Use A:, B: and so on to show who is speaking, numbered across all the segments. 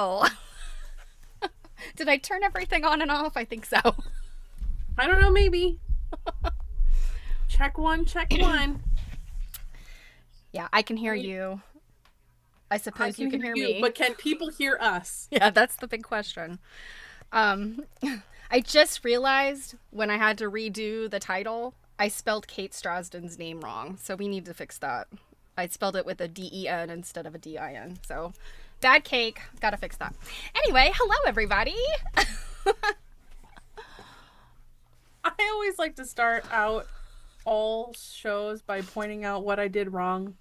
A: go. Did I turn everything on and off? I think so.
B: I don't know, maybe. Check one, check one.
A: Yeah, I can hear you. I suppose you can hear me.
B: But can people hear us?
A: Yeah, that's the big question. I just realized when I had to redo the title, I spelled Kate Strasdin's name wrong. So we need to fix that. I spelled it with a D-E-N instead of a D-I-N. So bad cake. Gotta fix that. Anyway, hello, everybody.
B: I always like to start out all shows by pointing out what I did wrong.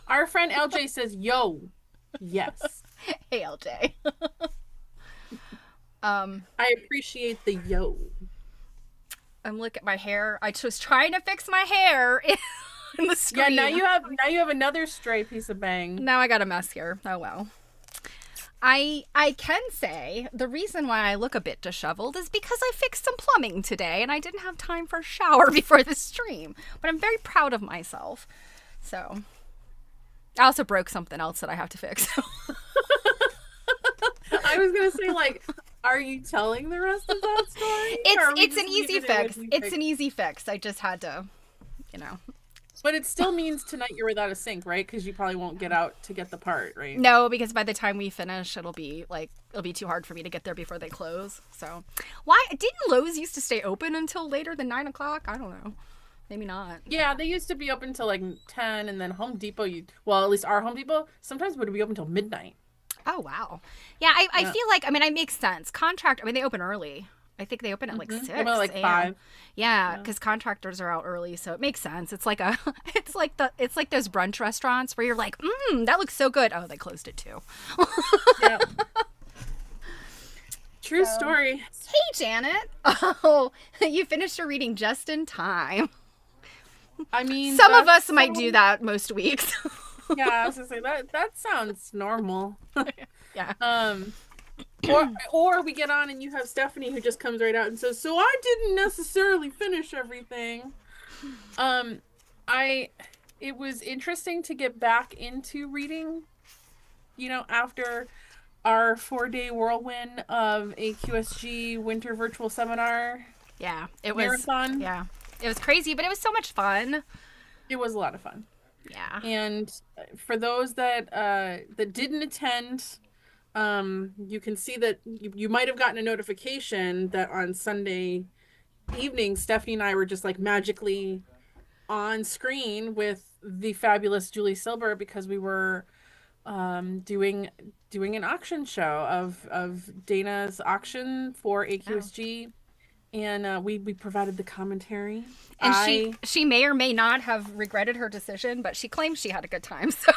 B: Our friend LJ says, yo. Yes.
A: Hey, LJ.
B: I appreciate the yo.
A: I'm looking at my hair. I was trying to fix my hair in the screen.
B: Yeah, now you have another stray piece of bang.
A: Now I got a mess here. Oh well. I can say the reason why I look a bit disheveled is because I fixed some plumbing today and I didn't have time for a shower before the stream. But I'm very proud of myself. So I also broke something else that I have to fix.
B: I was gonna say, like, are you telling the rest of that story?
A: It's an easy fix. It's an easy fix. I just had to, you know.
B: But it still means tonight you're without a sink, right? Because you probably won't get out to get the part, right?
A: No, because by the time we finish, it'll be too hard for me to get there before they close. So, why didn't Lowe's used to stay open until later than 9 o'clock? I don't know. Maybe not.
B: Yeah, they used to be open till like 10, and then Home Depot, at least our Home Depot, sometimes would be open till midnight.
A: Oh, wow. Yeah, I feel like, I mean, it makes sense. They open early. I think they open at like 6.
B: They open at like 5.
A: Yeah, because contractors are out early, so it makes sense. It's like it's like those brunch restaurants where you're like, that looks so good. Oh, they closed it too.
B: Yeah. True story.
A: Hey, Janet. Oh, you finished your reading just in time.
B: I mean,
A: some of us might do that most weeks.
B: Yeah, I was gonna say that sounds normal.
A: Yeah.
B: Or we get on and you have Stephanie who just comes right out and says, "So I didn't necessarily finish everything." It was interesting to get back into reading, after our 4-day whirlwind of a QSG winter virtual seminar.
A: Yeah, it
B: was marathon.
A: Yeah, it was crazy, but it was so much fun.
B: It was a lot of fun.
A: Yeah.
B: And for those that didn't attend, you can see that you might have gotten a notification that on Sunday evening, Stephanie and I were just like magically on screen with the fabulous Julie Silber because we were doing an auction show of Dana's auction for AQSG. And we provided the commentary.
A: And she may or may not have regretted her decision, but she claims she had a good time. So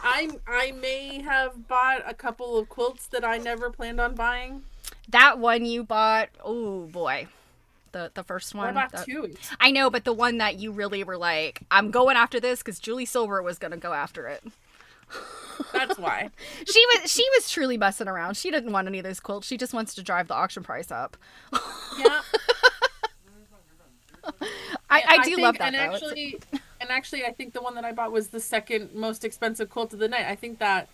B: I may have bought a couple of quilts that I never planned on buying.
A: That one you bought, oh boy. The first one.
B: I bought 2.
A: I know, but the one that you really were like, I'm going after this because Julie Silver was going to go after it.
B: That's why.
A: She was truly messing around. She didn't want any of those quilts. She just wants to drive the auction price up.
B: Yeah.
A: I do love that.
B: And actually, I think the one that I bought was the second most expensive quilt of the night. I think that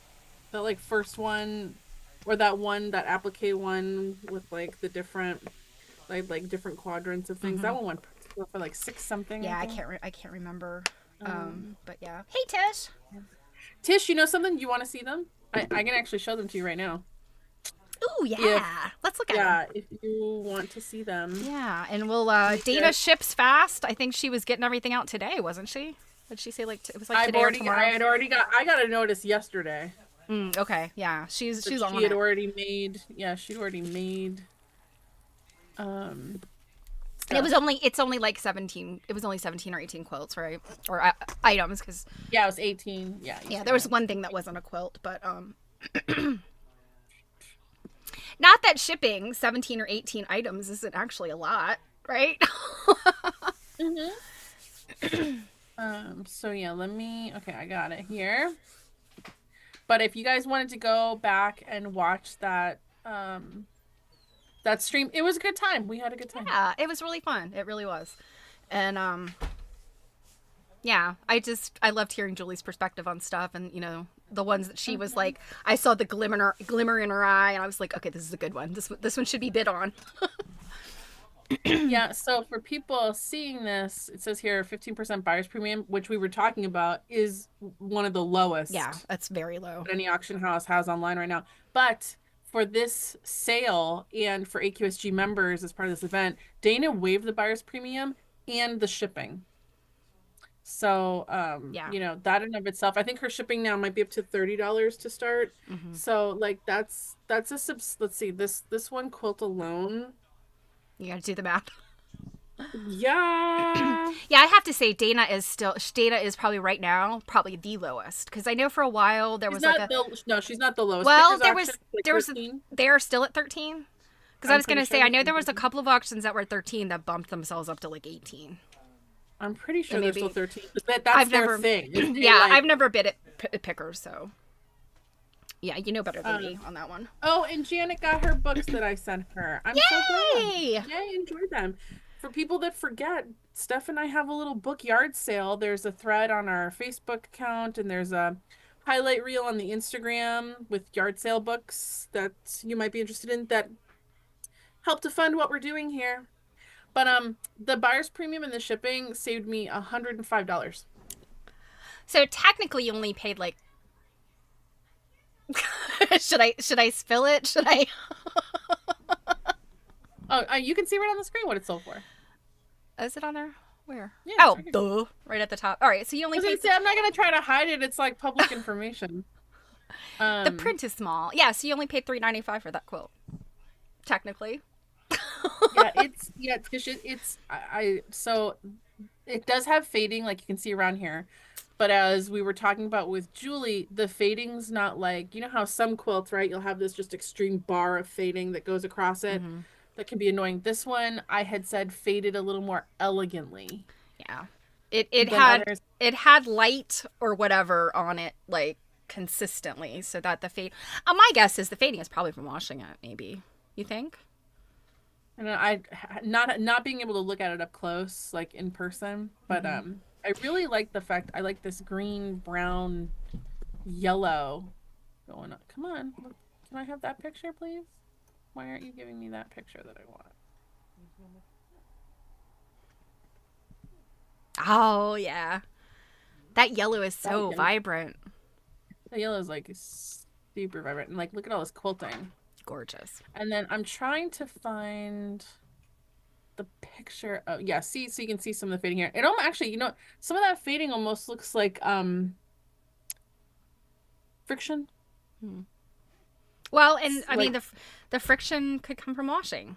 B: the like first one, or that applique one with like the different like different quadrants of things. Mm-hmm. That one went for like 6 something.
A: Yeah, I can't remember. But yeah. Hey, Tish.
B: Tish, you know something? You want to see them? I can actually show them to you right now.
A: Ooh, yeah. Let's look at them.
B: Yeah, if you want to see them.
A: Yeah, and we'll, Dana ships fast. I think she was getting everything out today, wasn't she? Did she say it was like today or tomorrow?
B: I got a notice yesterday.
A: Okay, yeah. She's on it.
B: She'd already made.
A: It's only like 17. It was only 17 or 18 quilts, right? Or items, because
B: it was 18. Yeah.
A: There was one thing that wasn't a quilt, but not that shipping 17 or 18 items isn't actually a lot, right?
B: So yeah, I got it here. But if you guys wanted to go back and watch that stream, it was a good time. We had a good time.
A: Yeah, it was really fun. It really was. And yeah, I loved hearing Julie's perspective on stuff, and the ones that she was like, I saw the glimmer in her eye, and I was like, okay, this is a good one. This one should be bid on.
B: Yeah, so for people seeing this, it says here 15% buyer's premium, which we were talking about, is one of the lowest
A: Yeah, that's very low.
B: that any auction house has online right now. But for this sale and for AQSG members as part of this event, Dana waived the buyer's premium and the shipping. So,
A: Yeah.
B: you know, that in of itself, I think her shipping now might be up to $30 to start. So, like, that's let's see, this one quilt alone.
A: You gotta do the math.
B: Yeah.
A: Yeah, I have to say Dana is probably right now probably the lowest, because I know for a while there was like
B: no, she's not the lowest.
A: well
B: Stickers
A: there was
B: 13.
A: they're still at 13, because I was gonna
B: pretty
A: say
B: sure
A: I know
B: they're
A: there was a
B: 13.
A: couple of auctions that were 13 that bumped themselves up to like 18.
B: I'm pretty sure
A: And
B: they're
A: maybe-
B: still 13. That's
A: I've
B: their
A: never
B: thing.
A: yeah,
B: Like,
A: I've never bid at Pickers, so yeah, you know better than me on that one.
B: oh, and Janet got her books that I sent her. I'm so glad.
A: Yay!
B: Yay, enjoy them. For people that forget, Steph and I have a little book yard sale. There's a thread on our Facebook account, and there's a highlight reel on the Instagram with yard sale books that you might be interested in that help to fund what we're doing here. But the buyer's premium and the shipping saved me $105.
A: So technically you only paid like should I spill it? Should I?
B: Oh, you can see right on the screen what it sold for.
A: Is it on there? Where?
B: Yeah,
A: Oh,
B: it's right
A: duh. Right at the top. All right, so you only paid
B: I'm not gonna try to hide it. It's like public information.
A: the print is small. Yeah, so you only paid $3.95 for that quilt. Technically.
B: It's so it does have fading, like you can see around here. But as we were talking about with Julie, the fading's not like, you know how some quilts, right? You'll have this just extreme bar of fading that goes across it. That can be annoying. This one, I had said faded a little more elegantly.
A: Yeah. It
B: than
A: had
B: others.
A: it had light or whatever on it like consistently, so that the fade. My guess is the fading is probably from washing it. Maybe you think?
B: And I not being able to look at it up close, like in person, but I really like the fact I like this green, brown, yellow going on. Come on, look, can I have that picture, please? Why aren't you giving me that picture that I want?
A: Oh yeah, that yellow is so
B: yellow.
A: vibrant,
B: The yellow is like super vibrant, and like look at all this quilting.
A: gorgeous.
B: And then I'm trying to find the picture of, yeah, see, so you can see some of the fading here. It almost actually, you know, some of that fading almost looks like friction.
A: Well, and I mean
B: Like-
A: the friction could come from washing.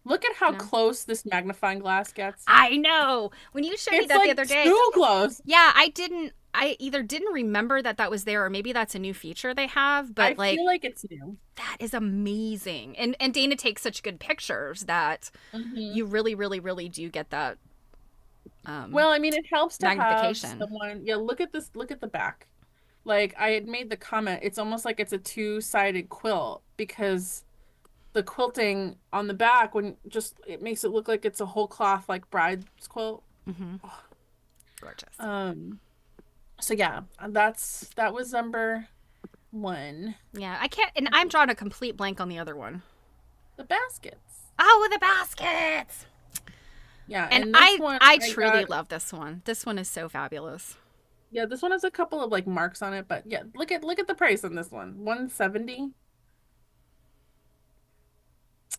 B: Look at how
A: No.
B: close this magnifying glass gets.
A: I know. When you showed me
B: It's
A: that
B: like
A: the other day,
B: too close.
A: yeah, I either didn't remember that was there, or maybe that's a new feature they have. But
B: I
A: like
B: feel like it's new.
A: that is amazing, and Dana takes such good pictures that you really, really, really do get that.
B: Well, I mean, it helps to have
A: Magnification.
B: someone. Yeah, look at this. Look at the back. Like I had made the comment, it's almost like it's a two-sided quilt because the quilting on the back it makes it look like it's a whole cloth like bride's quilt.
A: gorgeous.
B: So yeah, that was number 1.
A: Yeah, I can't, and I'm drawing a complete blank on the other one.
B: The baskets.
A: Oh, the baskets.
B: Yeah,
A: And
B: this one
A: I truly
B: got-
A: love this one. This one is so fabulous.
B: Yeah, this one has a couple of like marks on it, but yeah, look at the price on this one. $170.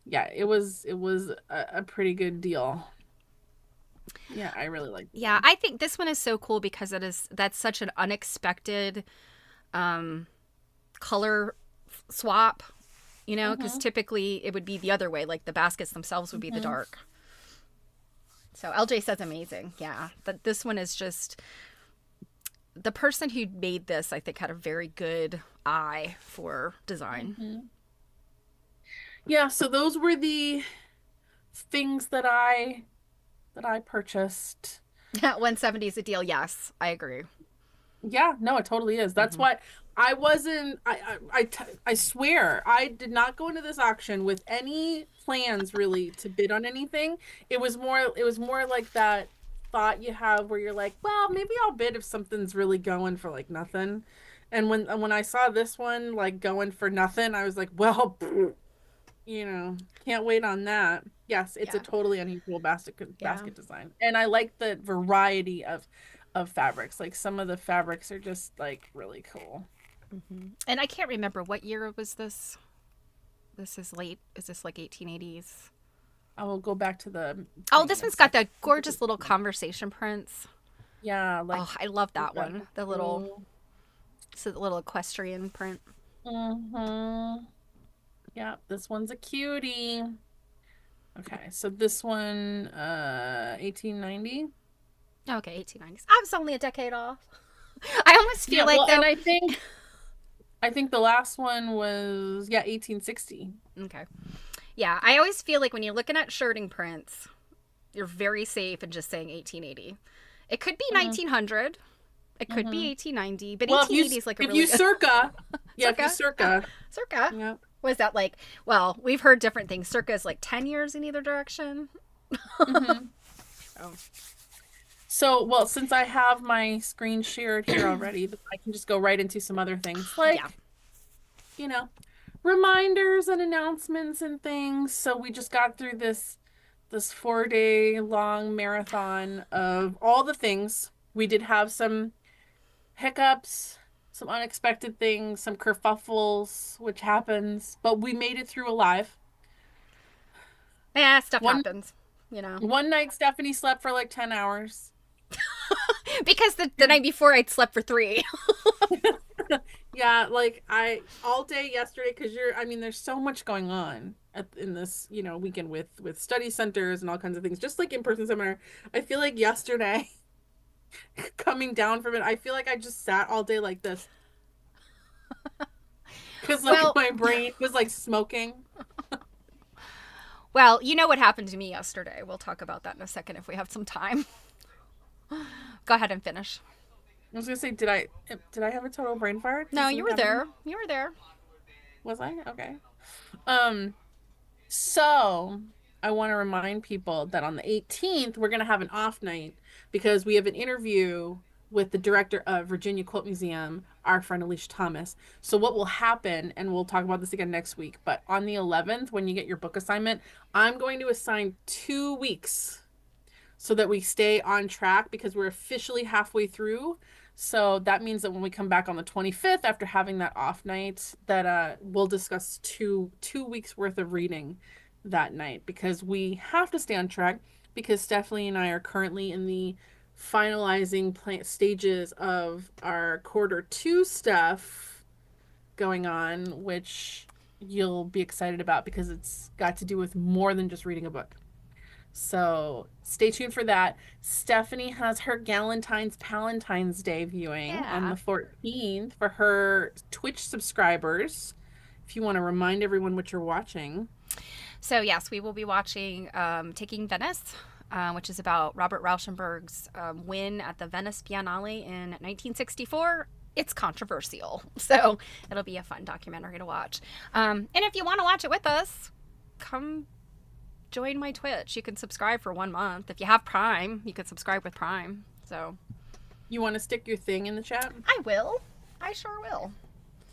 B: Yeah, it was a pretty good deal. Yeah, I really like this
A: Yeah,
B: one.
A: I think this one is so cool because that's such an unexpected color swap, you know, because typically it would be the other way, like the baskets themselves would be the dark. So LJ says amazing. Yeah, but this one is just, the person who made this, I think, had a very good eye for design.
B: Yeah, so those were the things that I purchased.
A: 170 is a deal. Yes, I agree.
B: Yeah, no, it totally is. That's why I wasn't. I swear I did not go into this auction with any plans really to bid on anything. It was more like that thought you have where you're like, well, maybe I'll bid if something's really going for like nothing. And when I saw this one like going for nothing, I was like, well, can't wait on that. Yes, it's a
A: Yeah.
B: totally unusual
A: Yeah.
B: basket design. And I like the variety of fabrics. Like some of the fabrics are just like really cool.
A: And I can't remember what year was this. This is late. Is this like 1880s?
B: I will go back to the
A: Oh,
B: thing
A: this
B: in a
A: one's got
B: second.
A: that gorgeous little conversation prints.
B: Yeah, like
A: Oh, I love
B: we've
A: that
B: got
A: one.
B: the
A: The little,
B: blue.
A: it's a little equestrian print.
B: Mm-hmm. Yeah, this one's a cutie. Okay, so this one, 1890.
A: Okay, 1890s. I was only a decade off. I almost feel
B: Yeah,
A: like
B: well, and
A: though.
B: I think the last one was, yeah, 1860.
A: Okay. Yeah, I always feel like when you're looking at shirting prints, you're very safe in just saying 1880. It could be
B: Mm-hmm.
A: 1900. It could be
B: Mm-hmm.
A: 1890, but
B: Well,
A: 1880 is like a
B: if you
A: really good
B: circa, yeah, if you
A: circa. Oh,
B: circa,
A: circa.
B: yeah.
A: Was that like? Well, we've heard different things. Circa is like 10 years in either direction.
B: Mm-hmm.
A: Oh,
B: So, well, since I have my screen shared here already, I can just go right into some other things like,
A: yeah.
B: you know, reminders and announcements and things. So we just got through this 4-day long marathon of all the things. We did have some hiccups, some unexpected things, some kerfuffles, which happens, but we made it through alive.
A: Yeah, stuff
B: One
A: happens. You know,
B: one night Stephanie slept for like 10 hours.
A: because the night before I'd slept for 3.
B: Yeah, like I all day yesterday because I mean, there's so much going on in this, weekend with study centers and all kinds of things, just like in-person seminar. I feel like yesterday, coming down from it, I feel like I just sat all day like this because like
A: well,
B: my brain was like smoking.
A: well, you know what happened to me yesterday. We'll talk about that in a second if we have some time. Go ahead and finish.
B: I was gonna say, did I have a total brain fart?
A: No,
B: Is
A: you
B: what
A: were
B: happened?
A: there. You were there.
B: Was I? Okay. Um, so I want to remind people that on the 18th, we're going to have an off night because we have an interview with the director of Virginia Quilt Museum, our friend Alicia Thomas. So what will happen, and we'll talk about this again next week, but on the 11th, when you get your book assignment, I'm going to assign 2 weeks so that we stay on track because we're officially halfway through. So that means that when we come back on the 25th after having that off night, that we'll discuss two weeks worth of reading that night because we have to stay on track because Stephanie and I are currently in the finalizing stages of our quarter 2 stuff going on, which you'll be excited about because it's got to do with more than just reading a book. So stay tuned for that. Stephanie has her Palentine's Day viewing on
A: Yeah.
B: the 14th for her Twitch subscribers. If you want to remind everyone what you're watching.
A: So yes, we will be watching Taking Venice, which is about Robert Rauschenberg's win at the Venice Biennale in 1964. It's controversial, so it'll be a fun documentary to watch. And if you want to watch it with us, come join my Twitch. You can subscribe for 1 month. If you have Prime, you can subscribe with Prime. So
B: You want to stick your thing in the chat?
A: I will. I sure will.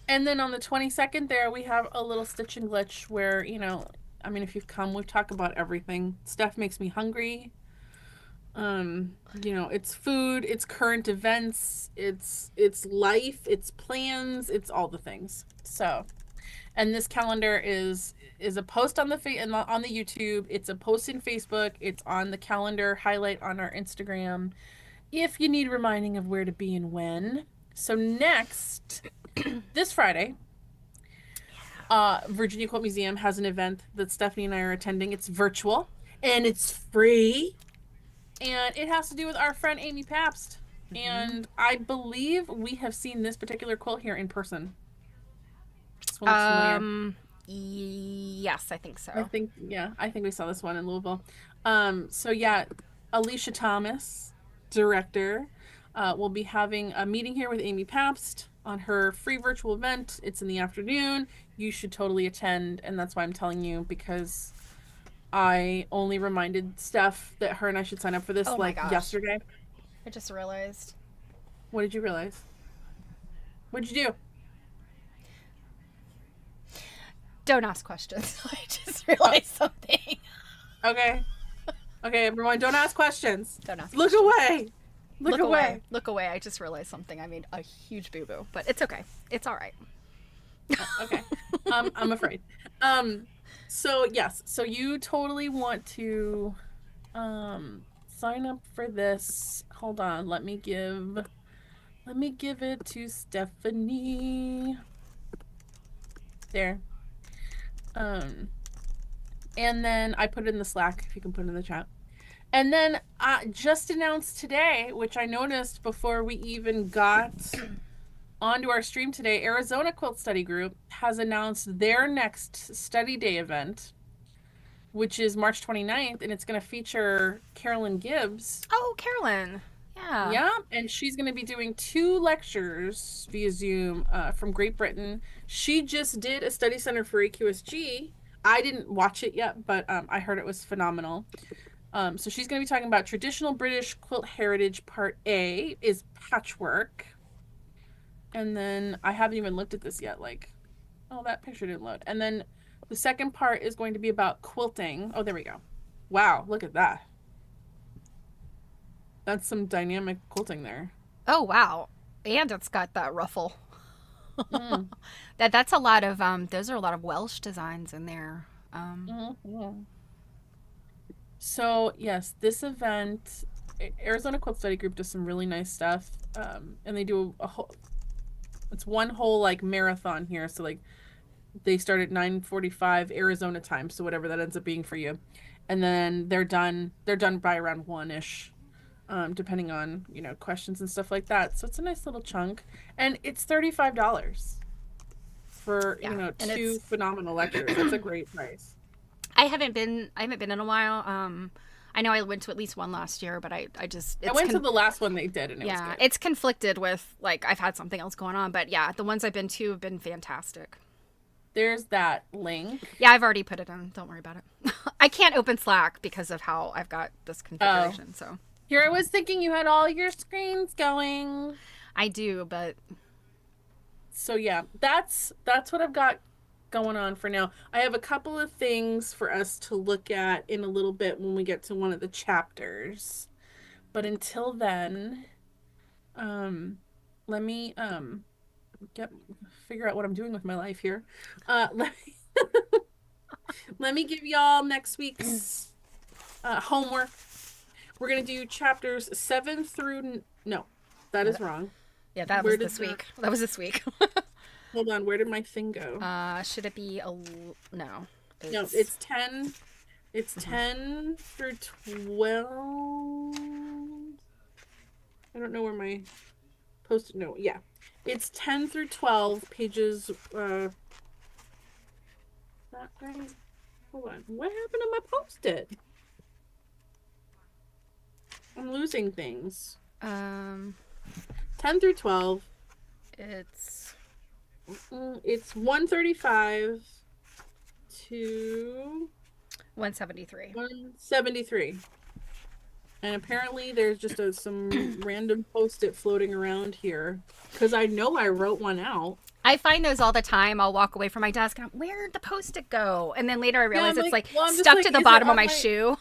B: And then on the 22nd there, we have a little stitch and glitch where, I mean, if you've come, we've talked about everything. Stuff makes me hungry. It's food, it's current events, it's life, it's plans, it's all the things. So, and this calendar is a post on on the YouTube. It's a post in Facebook. It's on the calendar highlight on our Instagram. If you need reminding of where to be and when. So next, this Friday, Virginia Quilt Museum has an event that Stephanie and I are attending. It's virtual and it's free. And it has to do with our friend Amy Pabst. And I believe we have seen this particular quilt here in person. This one looks familiar.
A: Yes, I think so.
B: I think we saw this one in Louisville. So yeah, Alicia Thomas, director, will be having a meeting here with Amy Pabst on her free virtual event. It's in the afternoon. You should totally attend, and that's why I'm telling you because I only reminded Steph that her and I should sign up for this
A: Oh my gosh.
B: yesterday.
A: I just realized.
B: What did you realize? What'd you do?
A: Don't ask questions. I just
B: Oh,
A: realized something.
B: okay. Okay, everyone, don't ask questions.
A: Don't ask
B: Look
A: questions.
B: away. Look
A: Look away.
B: away.
A: Look away. I just realized something. I made a huge boo-boo, but it's okay. It's all right.
B: Okay. I'm afraid. Um, so yes, so you totally want to sign up for this. Hold on, let me give it to Stephanie. There. Um, and then I put it in the Slack if you can put it in the chat. And then just announced today, which I noticed before we even got onto our stream today, Arizona Quilt Study Group has announced their next study day event, which is March 29th, and it's going to feature Carolyn Gibbs.
A: Oh, Carolyn. Yeah.
B: Yeah, and she's going to be doing 2 lectures via Zoom from Great Britain. She just did a study center for AQSG. I didn't watch it yet, but I heard it was phenomenal. So she's going to be talking about traditional British quilt heritage. Part A is patchwork. And then I haven't even looked at this yet. Like, oh, that picture didn't load. And then the second part is going to be about quilting. Oh, there we go. Wow, look at that. That's some dynamic quilting there.
A: Oh, wow. And it's got that ruffle.
B: Mm.
A: That's a lot of those are a lot of Welsh designs in there.
B: Mm-hmm. So yes, this event, Arizona Quilt Study Group does some really nice stuff. And they do a whole, it's one whole like marathon here. So like they start at 9:45 Arizona time, so whatever that ends up being for you. And then they're done by around 1-ish. Depending on, questions and stuff like that. So it's a nice little chunk. And it's $35 for,
A: Yeah, and
B: 2 phenomenal lectures. That's a great price.
A: I haven't been in a while. I know I went to at least one last year, but I
B: went to the last one they did, and it was
A: yeah,
B: good.
A: it's conflicted with like I've had something else going on, but yeah, the ones I've been to have been fantastic.
B: There's that link.
A: Yeah, I've already put it in. Don't worry about it. I can't open Slack because of how I've got this configuration. So
B: here I was thinking you had all your screens going.
A: I do, but
B: so yeah, that's what I've got going on for now. I have a couple of things for us to look at in a little bit when we get to one of the chapters. But until then, let me figure out what I'm doing with my life here. Let me give y'all next week's homework. We're gonna do chapters 7 through no, that is wrong.
A: Yeah, that was this week. That was this week.
B: Hold on, where did my thing go?
A: Should it be no?
B: No, it's 10. It's 10 through 12. I don't know where my post-it note. Yeah, it's 10 through 12 pages. That right? Hold on. What happened to my post-it? I'm losing things. 10 through 12.
A: It's
B: 135 to
A: 173.
B: 173. And apparently there's just some random post-it floating around here. Because I know I wrote one out.
A: I find those all the time. I'll walk away from my desk and where'd the post-it go? And then later I realize it's like stuck to the bottom of my shoe.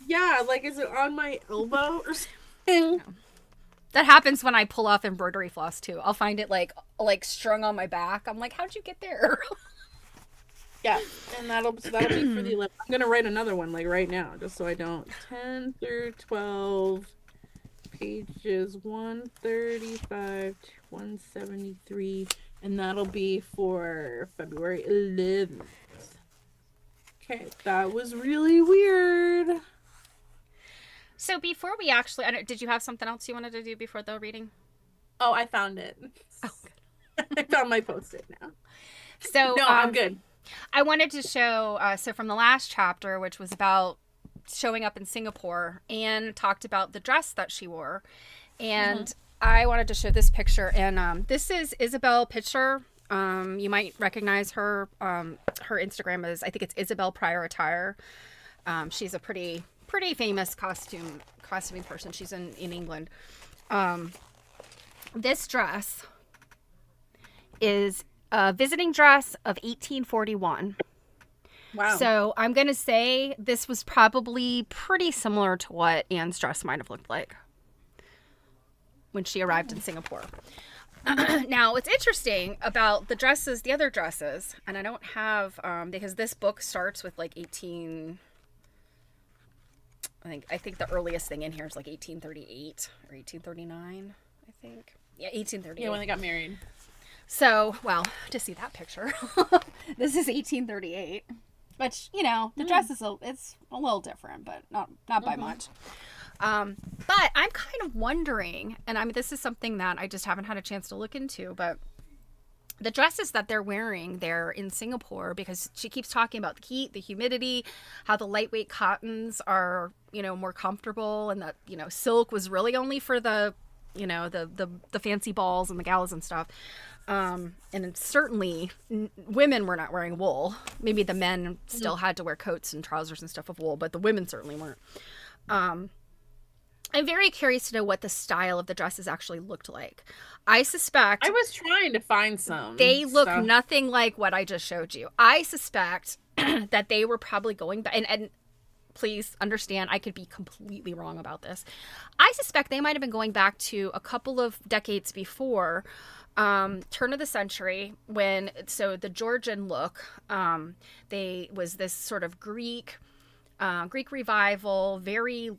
B: Yeah, like is it on my elbow or something?
A: That happens when I pull off embroidery floss too. I'll find it like strung on my back. I'm like, how'd you get there?
B: Yeah, and that'll be for the 11. I'm gonna write another one like right now, just so I don't. 10 through 12, pages 135 to 173, and that'll be for February 11th. Okay, that was really weird.
A: So before we actually, did you have something else you wanted to do before the reading?
B: Oh, I found it.
A: Oh, good.
B: I found my post-it now.
A: So
B: no, I'm good.
A: I wanted to show, so from the last chapter, which was about showing up in Singapore, Anne talked about the dress that she wore. And I wanted to show this picture. And this is Isabel Pitcher. You might recognize her. Her Instagram is, I think it's Isabel Prior Attire. She's a pretty famous costuming person. She's in England. This dress is a visiting dress of 1841.
B: Wow.
A: So I'm going to say this was probably pretty similar to what Anne's dress might have looked like when she arrived in Singapore. Now, what's interesting about the dresses, the other dresses, and I don't have, because this book starts with like 18, I think the earliest thing in here is like 1838 or 1839, I think. Yeah, 1838.
B: Yeah, when they got married.
A: So, well, to see that picture, this is 1838, which, you know, the dress is it's a little different, but not by much. But I'm kind of wondering, and I mean, this is something that I just haven't had a chance to look into, but the dresses that they're wearing there in Singapore, because she keeps talking about the heat, the humidity, how the lightweight cottons are, you know, more comfortable, and that, you know, silk was really only for the, you know, the fancy balls and the galas and stuff. And it's certainly women were not wearing wool. Maybe the men still had to wear coats and trousers and stuff of wool, but the women certainly weren't. I'm very curious to know what the style of the dresses actually looked like. I suspect
B: I was trying to find some.
A: they look
B: stuff.
A: nothing like what I just showed you. I suspect that they were probably going back, and please understand, I could be completely wrong about this. I suspect they might have been going back to a couple of decades before, turn of the century, when, so the Georgian look, they was this sort of Greek revival, very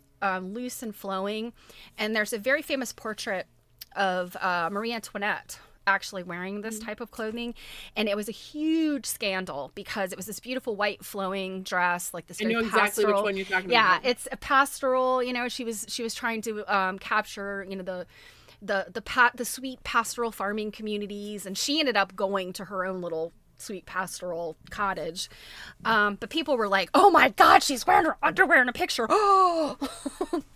A: loose and flowing. And there's a very famous portrait of Marie Antoinette actually wearing this type of clothing, and it was a huge scandal because it was this beautiful white flowing dress, like this
B: I
A: very
B: know exactly
A: pastoral.
B: which one you're talking
A: Yeah,
B: about.
A: it's a pastoral. You know, she was trying to capture, you know, the sweet pastoral farming communities, and she ended up going to her own little sweet pastoral cottage. But people were like, "Oh my God, she's wearing her underwear in a picture!" Oh,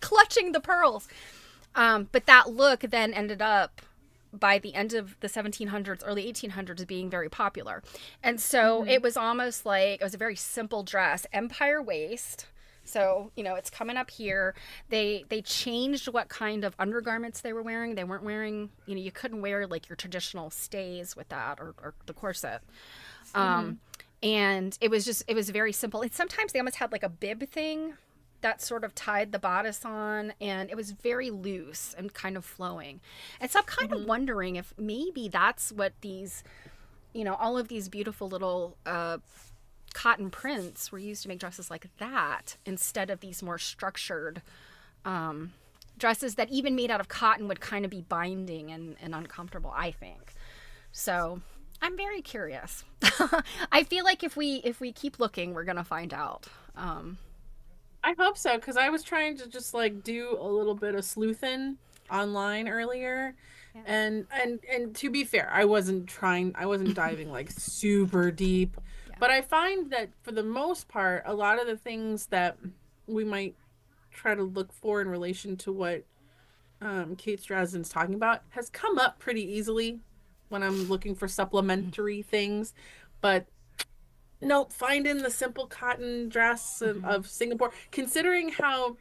A: clutching the pearls. But that look then ended up, by the end of the 1700s, early 1800s, being very popular. And so it was almost like, it was a very simple dress, empire waist. So, you know, it's coming up here. They changed what kind of undergarments they were wearing. They weren't wearing, you know, you couldn't wear like your traditional stays with that, or the corset. And it was very simple. And sometimes they almost had like a bib thing that sort of tied the bodice on, and it was very loose and kind of flowing. And so I'm kind of wondering if maybe that's what these, you know, all of these beautiful little cotton prints were used to make dresses like that, instead of these more structured dresses that even made out of cotton would kind of be binding and uncomfortable, I think. So I'm very curious. I feel like if we keep looking, we're gonna find out.
B: I hope so, because I was trying to just like do a little bit of sleuthing online earlier.
A: Yeah.
B: And to be fair, I wasn't diving like super deep.
A: Yeah.
B: But I find that for the most part, a lot of the things that we might try to look for in relation to what Kate Strasdin's talking about has come up pretty easily when I'm looking for supplementary things. But nope, finding the simple cotton dress of Singapore, considering how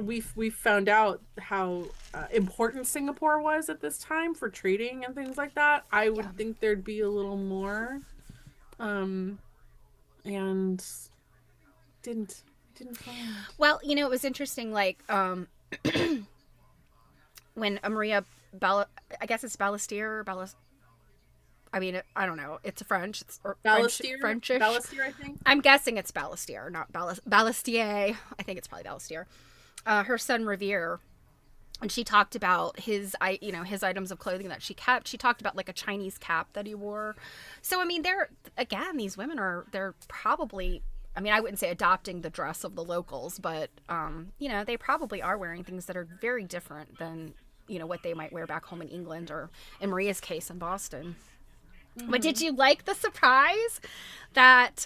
B: we found out how important Singapore was at this time for trading and things like that, I would think there'd be a little more. And didn't find.
A: Well, you know, it was interesting, like when Maria I guess it's Ballastier or I mean, I don't know. It's French. It's
B: Ballastier?
A: Frenchish.
B: Ballastier, I think.
A: I'm guessing it's Ballastier, not Ballastier. I think it's probably Ballastier. Her son Revere, and she talked about his items of clothing that she kept. She talked about like a Chinese cap that he wore. So I mean, these women they're probably, I mean, I wouldn't say adopting the dress of the locals, but you know, they probably are wearing things that are very different than, you know, what they might wear back home in England, or in Maria's case in Boston. But did you like the surprise that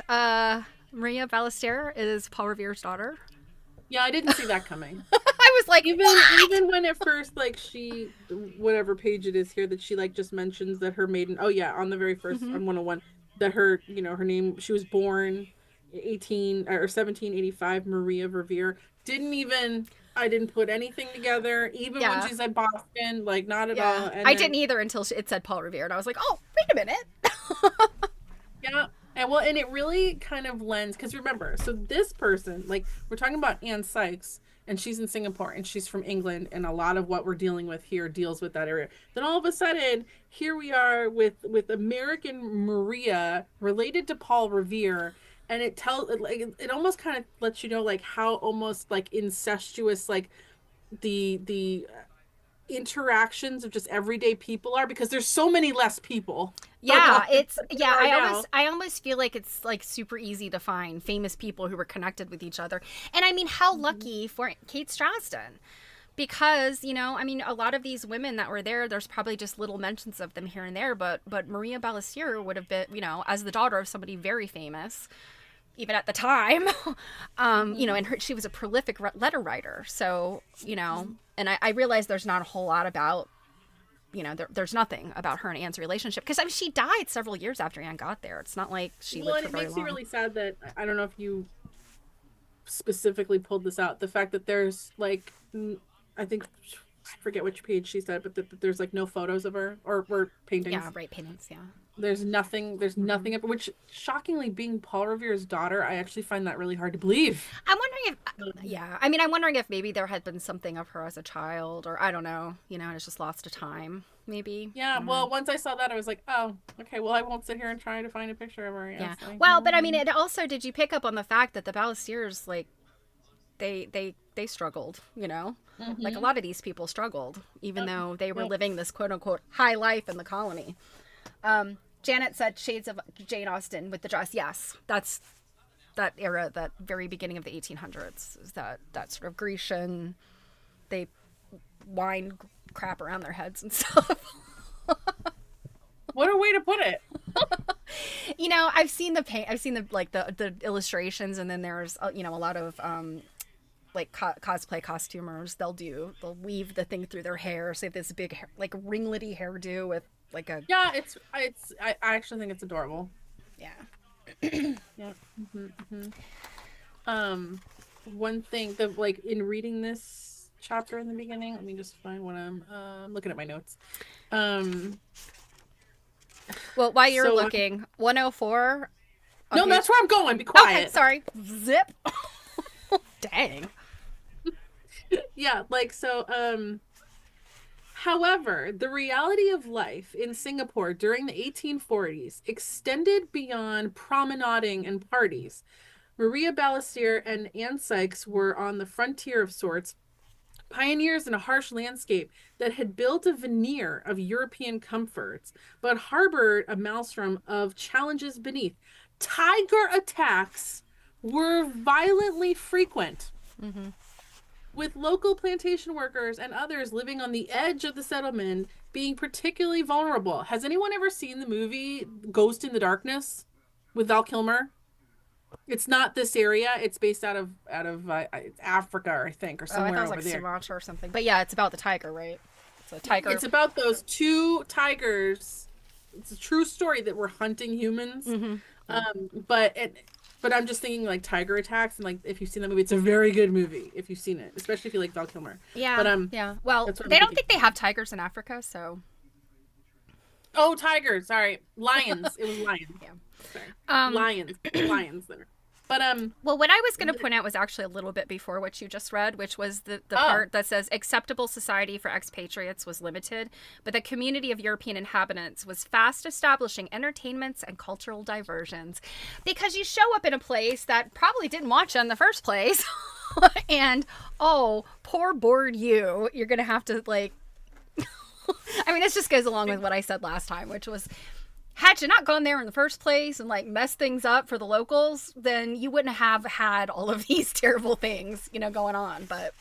A: Maria Ballester is Paul Revere's daughter?
B: Yeah, I didn't see that coming.
A: I was like,
B: even when at first, like, she, whatever page it is here, that she like just mentions that her maiden, oh yeah, on the very first on 101, that her, you know, her name, she was born 18 or 1785 Marie of Revere. I didn't put anything together, even when
A: Yeah.
B: she said Boston, like not at all.
A: Yeah.
B: And
A: I
B: then
A: didn't either until it said Paul Revere, and I was like, oh, wait a minute.
B: yeah. And well, and it really kind of lends, because remember, so this person, like we're talking about Anne Sykes, and she's in Singapore and she's from England, and a lot of what we're dealing with here deals with that area. Then all of a sudden, here we are with American Maria related to Paul Revere, and like it almost kind of lets you know like how almost like incestuous like the interactions of just everyday people are, because there's so many less people
A: Yeah,
B: than
A: it's
B: there
A: yeah,
B: are now.
A: I almost feel like it's like super easy to find famous people who were connected with each other. And I mean, how
B: Mhm.
A: lucky for Kate Strasdin. Because, you know, I mean, a lot of these women that were there, there's probably just little mentions of them here and there, but Maria Ballestier would have been, you know, as the daughter of somebody very famous, even at the time, you know,
B: Mhm.
A: and she was a prolific letter writer. So, you know,
B: Mhm.
A: and I realized there's not a whole lot about, you know, there's nothing about her and Anne's relationship, because I mean, she died several years after Anne got there. It's not like she
B: Well,
A: lived
B: and
A: for
B: it
A: very
B: makes me
A: long.
B: really sad that I don't know if you specifically pulled this out. The fact that there's like, I think I forget which page she said, but that there's like no photos of her or
A: Yeah,
B: paintings.
A: right, paintings, yeah.
B: There's nothing. There's nothing. Which shockingly, being Paul Revere's daughter, I actually find that really hard to believe.
A: I'm wondering if,
B: Um,
A: yeah, I mean, I'm wondering if maybe there had been something of her as a child, or I don't know, you know, and it's just lost to time, maybe. I
B: yeah.
A: don't know.
B: Well, once I saw that, I was like, oh, okay. Well, I won't sit here and try to find a picture of her.
A: Yeah.
B: Yes,
A: Well, but I mean, it also, did you pick up on the fact that the Ballestiers, like, they struggled, you know? Like, a
B: Mm-hmm.
A: lot of these people struggled, even
B: Yep.
A: though they were
B: Yep.
A: living this quote unquote high life in the colony. Janet said shades of Jane Austen with the dress. Yes, that's that era, that very beginning of the 1800s, is that sort of Grecian, they wind crap around their heads and stuff.
B: What a way to put it.
A: You know, I've seen the paint, I've seen the like the illustrations, and then there's you know, a lot of like cosplay costumers. They'll weave the thing through their hair, so they have this big like ringlety hairdo with like a
B: Yeah, I actually think it's adorable.
A: yeah.
B: Yeah. Hmm. Um, one thing that like in reading this chapter in the beginning, let me just find when I'm looking at my notes. Um,
A: Well, while you're
B: so
A: looking, 104 on
B: no,
A: page.
B: that's where I'm going. Be
A: Okay,
B: quiet.
A: sorry. Zip. Dang.
B: Yeah, like so. However, the reality of life in Singapore during the 1840s extended beyond promenading and parties. Maria Ballestier and Anne Sykes were on the frontier of sorts, pioneers in a harsh landscape that had built a veneer of European comforts, but harbored a maelstrom of challenges beneath. Tiger attacks were violently frequent,
A: Mm-hmm.
B: with local plantation workers and others living on the edge of the settlement being particularly vulnerable. Has anyone ever seen the movie Ghost in the Darkness with Val Kilmer? It's not this area. It's based out of Africa, I think, or
A: Oh, I thought it
B: somewhere
A: was
B: over
A: like
B: there.
A: Sriracha or something. But yeah, it's about the tiger, right? It's a tiger.
B: It's about those two tigers. It's a true story that were hunting humans.
A: Mm-hmm. Yeah.
B: But I'm just thinking like tiger attacks, and like if you've seen that movie, it's a very good movie if you've seen it, especially if you like Val Kilmer.
A: Yeah.
B: But
A: Yeah. Well,
B: that's what I'm
A: they don't
B: thinking.
A: think they have tigers in Africa, so
B: Oh, tigers. Sorry, lions. It was lions.
A: yeah.
B: Sorry,
A: Um.
B: lions. Lions there. But
A: Well, what I was going to point out was actually a little bit before what you just read, which was the
B: oh,
A: part that says acceptable society for expatriates was limited, but the community of European inhabitants was fast establishing entertainments and cultural diversions. Because you show up in a place that probably didn't want you in the first place, and oh, poor bored you. You're going to have to, like, I mean, this just goes along with what I said last time, which was, had you not gone there in the first place and like messed things up for the locals, then you wouldn't have had all of these terrible things, you know, going on. But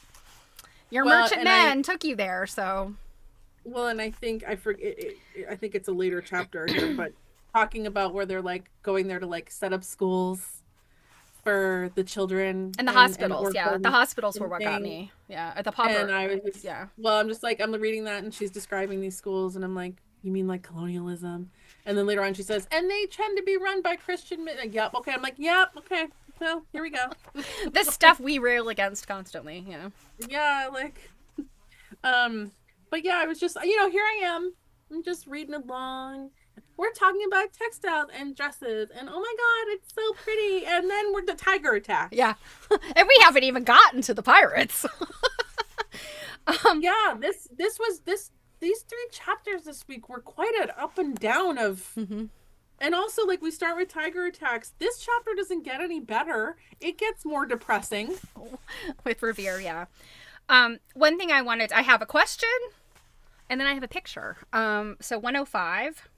A: your
B: well,
A: merchantmen took you there, so
B: and I think I forget. I think it's a later chapter here, but talking about where they're like going there to like set up schools for the children
A: and the
B: and
A: hospitals, yeah, the
B: orphans
A: hospitals were
B: and
A: what got
B: things.
A: me, yeah, at the
B: And
A: pauper,
B: I was just,
A: yeah,
B: well, I'm just like, I'm reading that and she's describing these schools and I'm like, you mean like colonialism? And then later on she says, and they tend to be run by Christian men. Like, yep, okay. I'm like, yep, okay. Well, here we go.
A: This stuff we rail against constantly, you know.
B: Yeah, like, but yeah, I was just, you know, here I am. I'm just reading along. We're talking about textiles and dresses, and oh my god, it's so pretty. And then we're the tiger attack.
A: Yeah. And we haven't even gotten to the pirates.
B: Yeah, these 3 chapters this week were quite an up and down of and also like we start with tiger attacks. This chapter doesn't get any better. It gets more depressing.
A: With Revere, yeah. One thing I have a question and then I have a picture. So 105.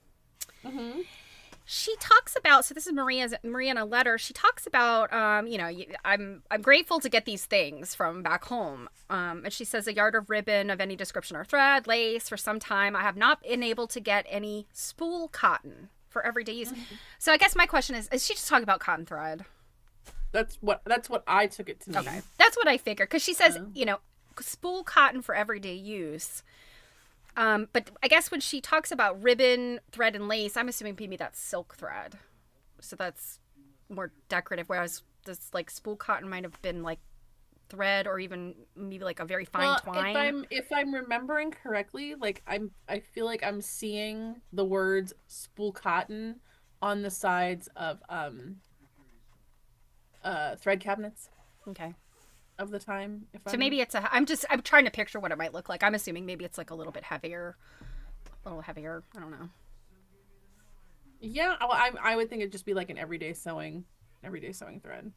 A: She talks about, so this is Maria in a letter. She talks about, you know, I'm grateful to get these things from back home. And she says a yard of ribbon of any description or thread, lace. For some time, I have not been able to get any spool cotton for everyday use. So I guess my question is she just talking about cotton thread?
B: That's what I took it to mean.
A: Okay, that's what I figured. Because she says, you know, spool cotton for everyday use. But I guess when she talks about ribbon, thread, and lace, I'm assuming maybe that's silk thread. So that's more decorative, whereas this like spool cotton might have been like thread or even maybe like a very fine twine.
B: If I'm remembering correctly, like I feel like I'm seeing the words spool cotton on the sides of thread cabinets.
A: Okay.
B: Of the time.
A: Maybe it's I'm trying to picture what it might look like. I'm assuming maybe it's like a little heavier. I don't know.
B: Yeah, well, I would think it'd just be like an everyday sewing thread.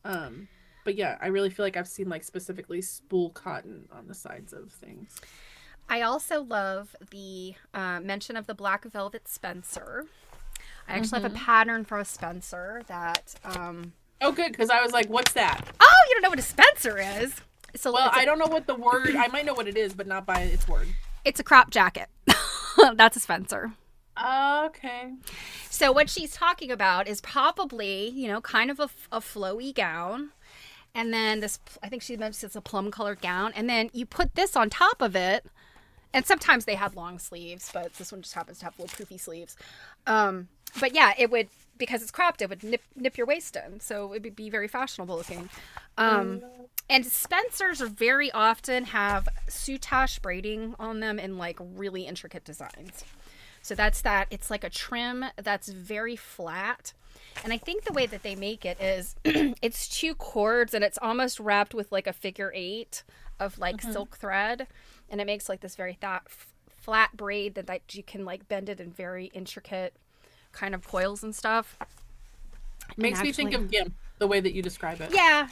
B: But yeah, I really feel like I've seen like specifically spool cotton on the sides of things.
A: I also love the mention of the black velvet Spencer. I actually have a pattern for a Spencer that
B: Oh, good, because I was like, what's that?
A: Oh, you don't know what a Spencer is? So
B: well, I don't know what the word... I might know what it is, but not by its word.
A: It's a crop jacket. That's a Spencer.
B: Okay.
A: So what she's talking about is probably, you know, kind of a flowy gown. And then this, I think she mentions it's a plum-colored gown. And then you put this on top of it. And sometimes they had long sleeves, but this one just happens to have little poofy sleeves. But yeah, it would... because it's cropped, it would nip your waist in. So it would be very fashionable looking. And Spencers very often have soutache braiding on them in like really intricate designs. So that's that. It's like a trim that's very flat. And I think the way that they make it is it's 2 cords and it's almost wrapped with like a figure 8 of like silk thread. And it makes like this very flat braid that you can like bend it in very intricate kind of coils and stuff.
B: Makes me think of GIMP, the way that you describe it.
A: Yeah.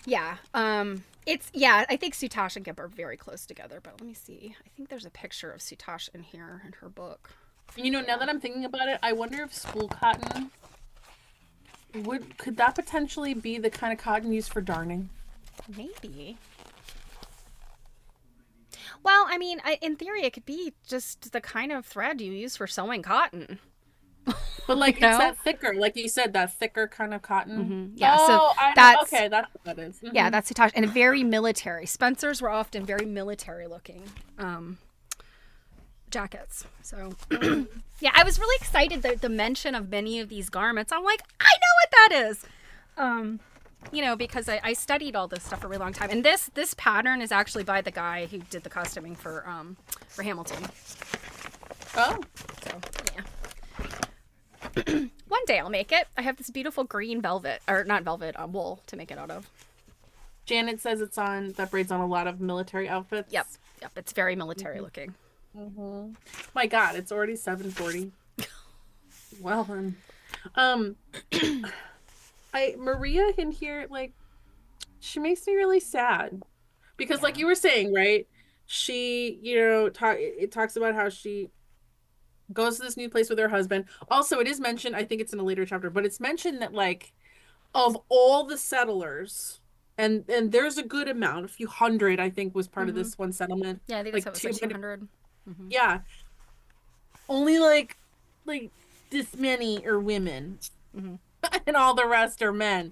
A: I think soutache and GIMP are very close together, but let me see. I think there's a picture of soutache in here in her book.
B: You know, now that I'm thinking about it, I wonder if spool cotton could that potentially be the kind of cotton used for darning?
A: Maybe. Well, I mean, in theory, it could be just the kind of thread you use for sewing cotton.
B: But like, it's that thicker, like you said, that thicker kind of cotton.
A: Yeah,
B: so that's okay. That's what that is.
A: Yeah, that's soutache, and very military. Spencers were often very military looking jackets. So yeah, I was really excited that the mention of many of these garments. I'm like, I know what that is. You know, because I studied all this stuff for a really long time, and this pattern is actually by the guy who did the costuming for Hamilton.
B: Oh,
A: so yeah. One day I'll make it. I have this beautiful green velvet, or not velvet, wool to make it out of.
B: Janet says that braids on a lot of military outfits.
A: Yep. It's very military looking.
B: My God, it's already 7:40. Well then, Maria in here, like, she makes me really sad because, like you were saying, right? She, you know, it talks about how she goes to this new place with her husband. Also, it is mentioned, I think it's in a later chapter, but it's mentioned that like of all the settlers, and there's a good amount, a few hundred, I think, was part of this one settlement.
A: Yeah, I think it was like 200.
B: Yeah. Only like this many are women. And all the rest are men.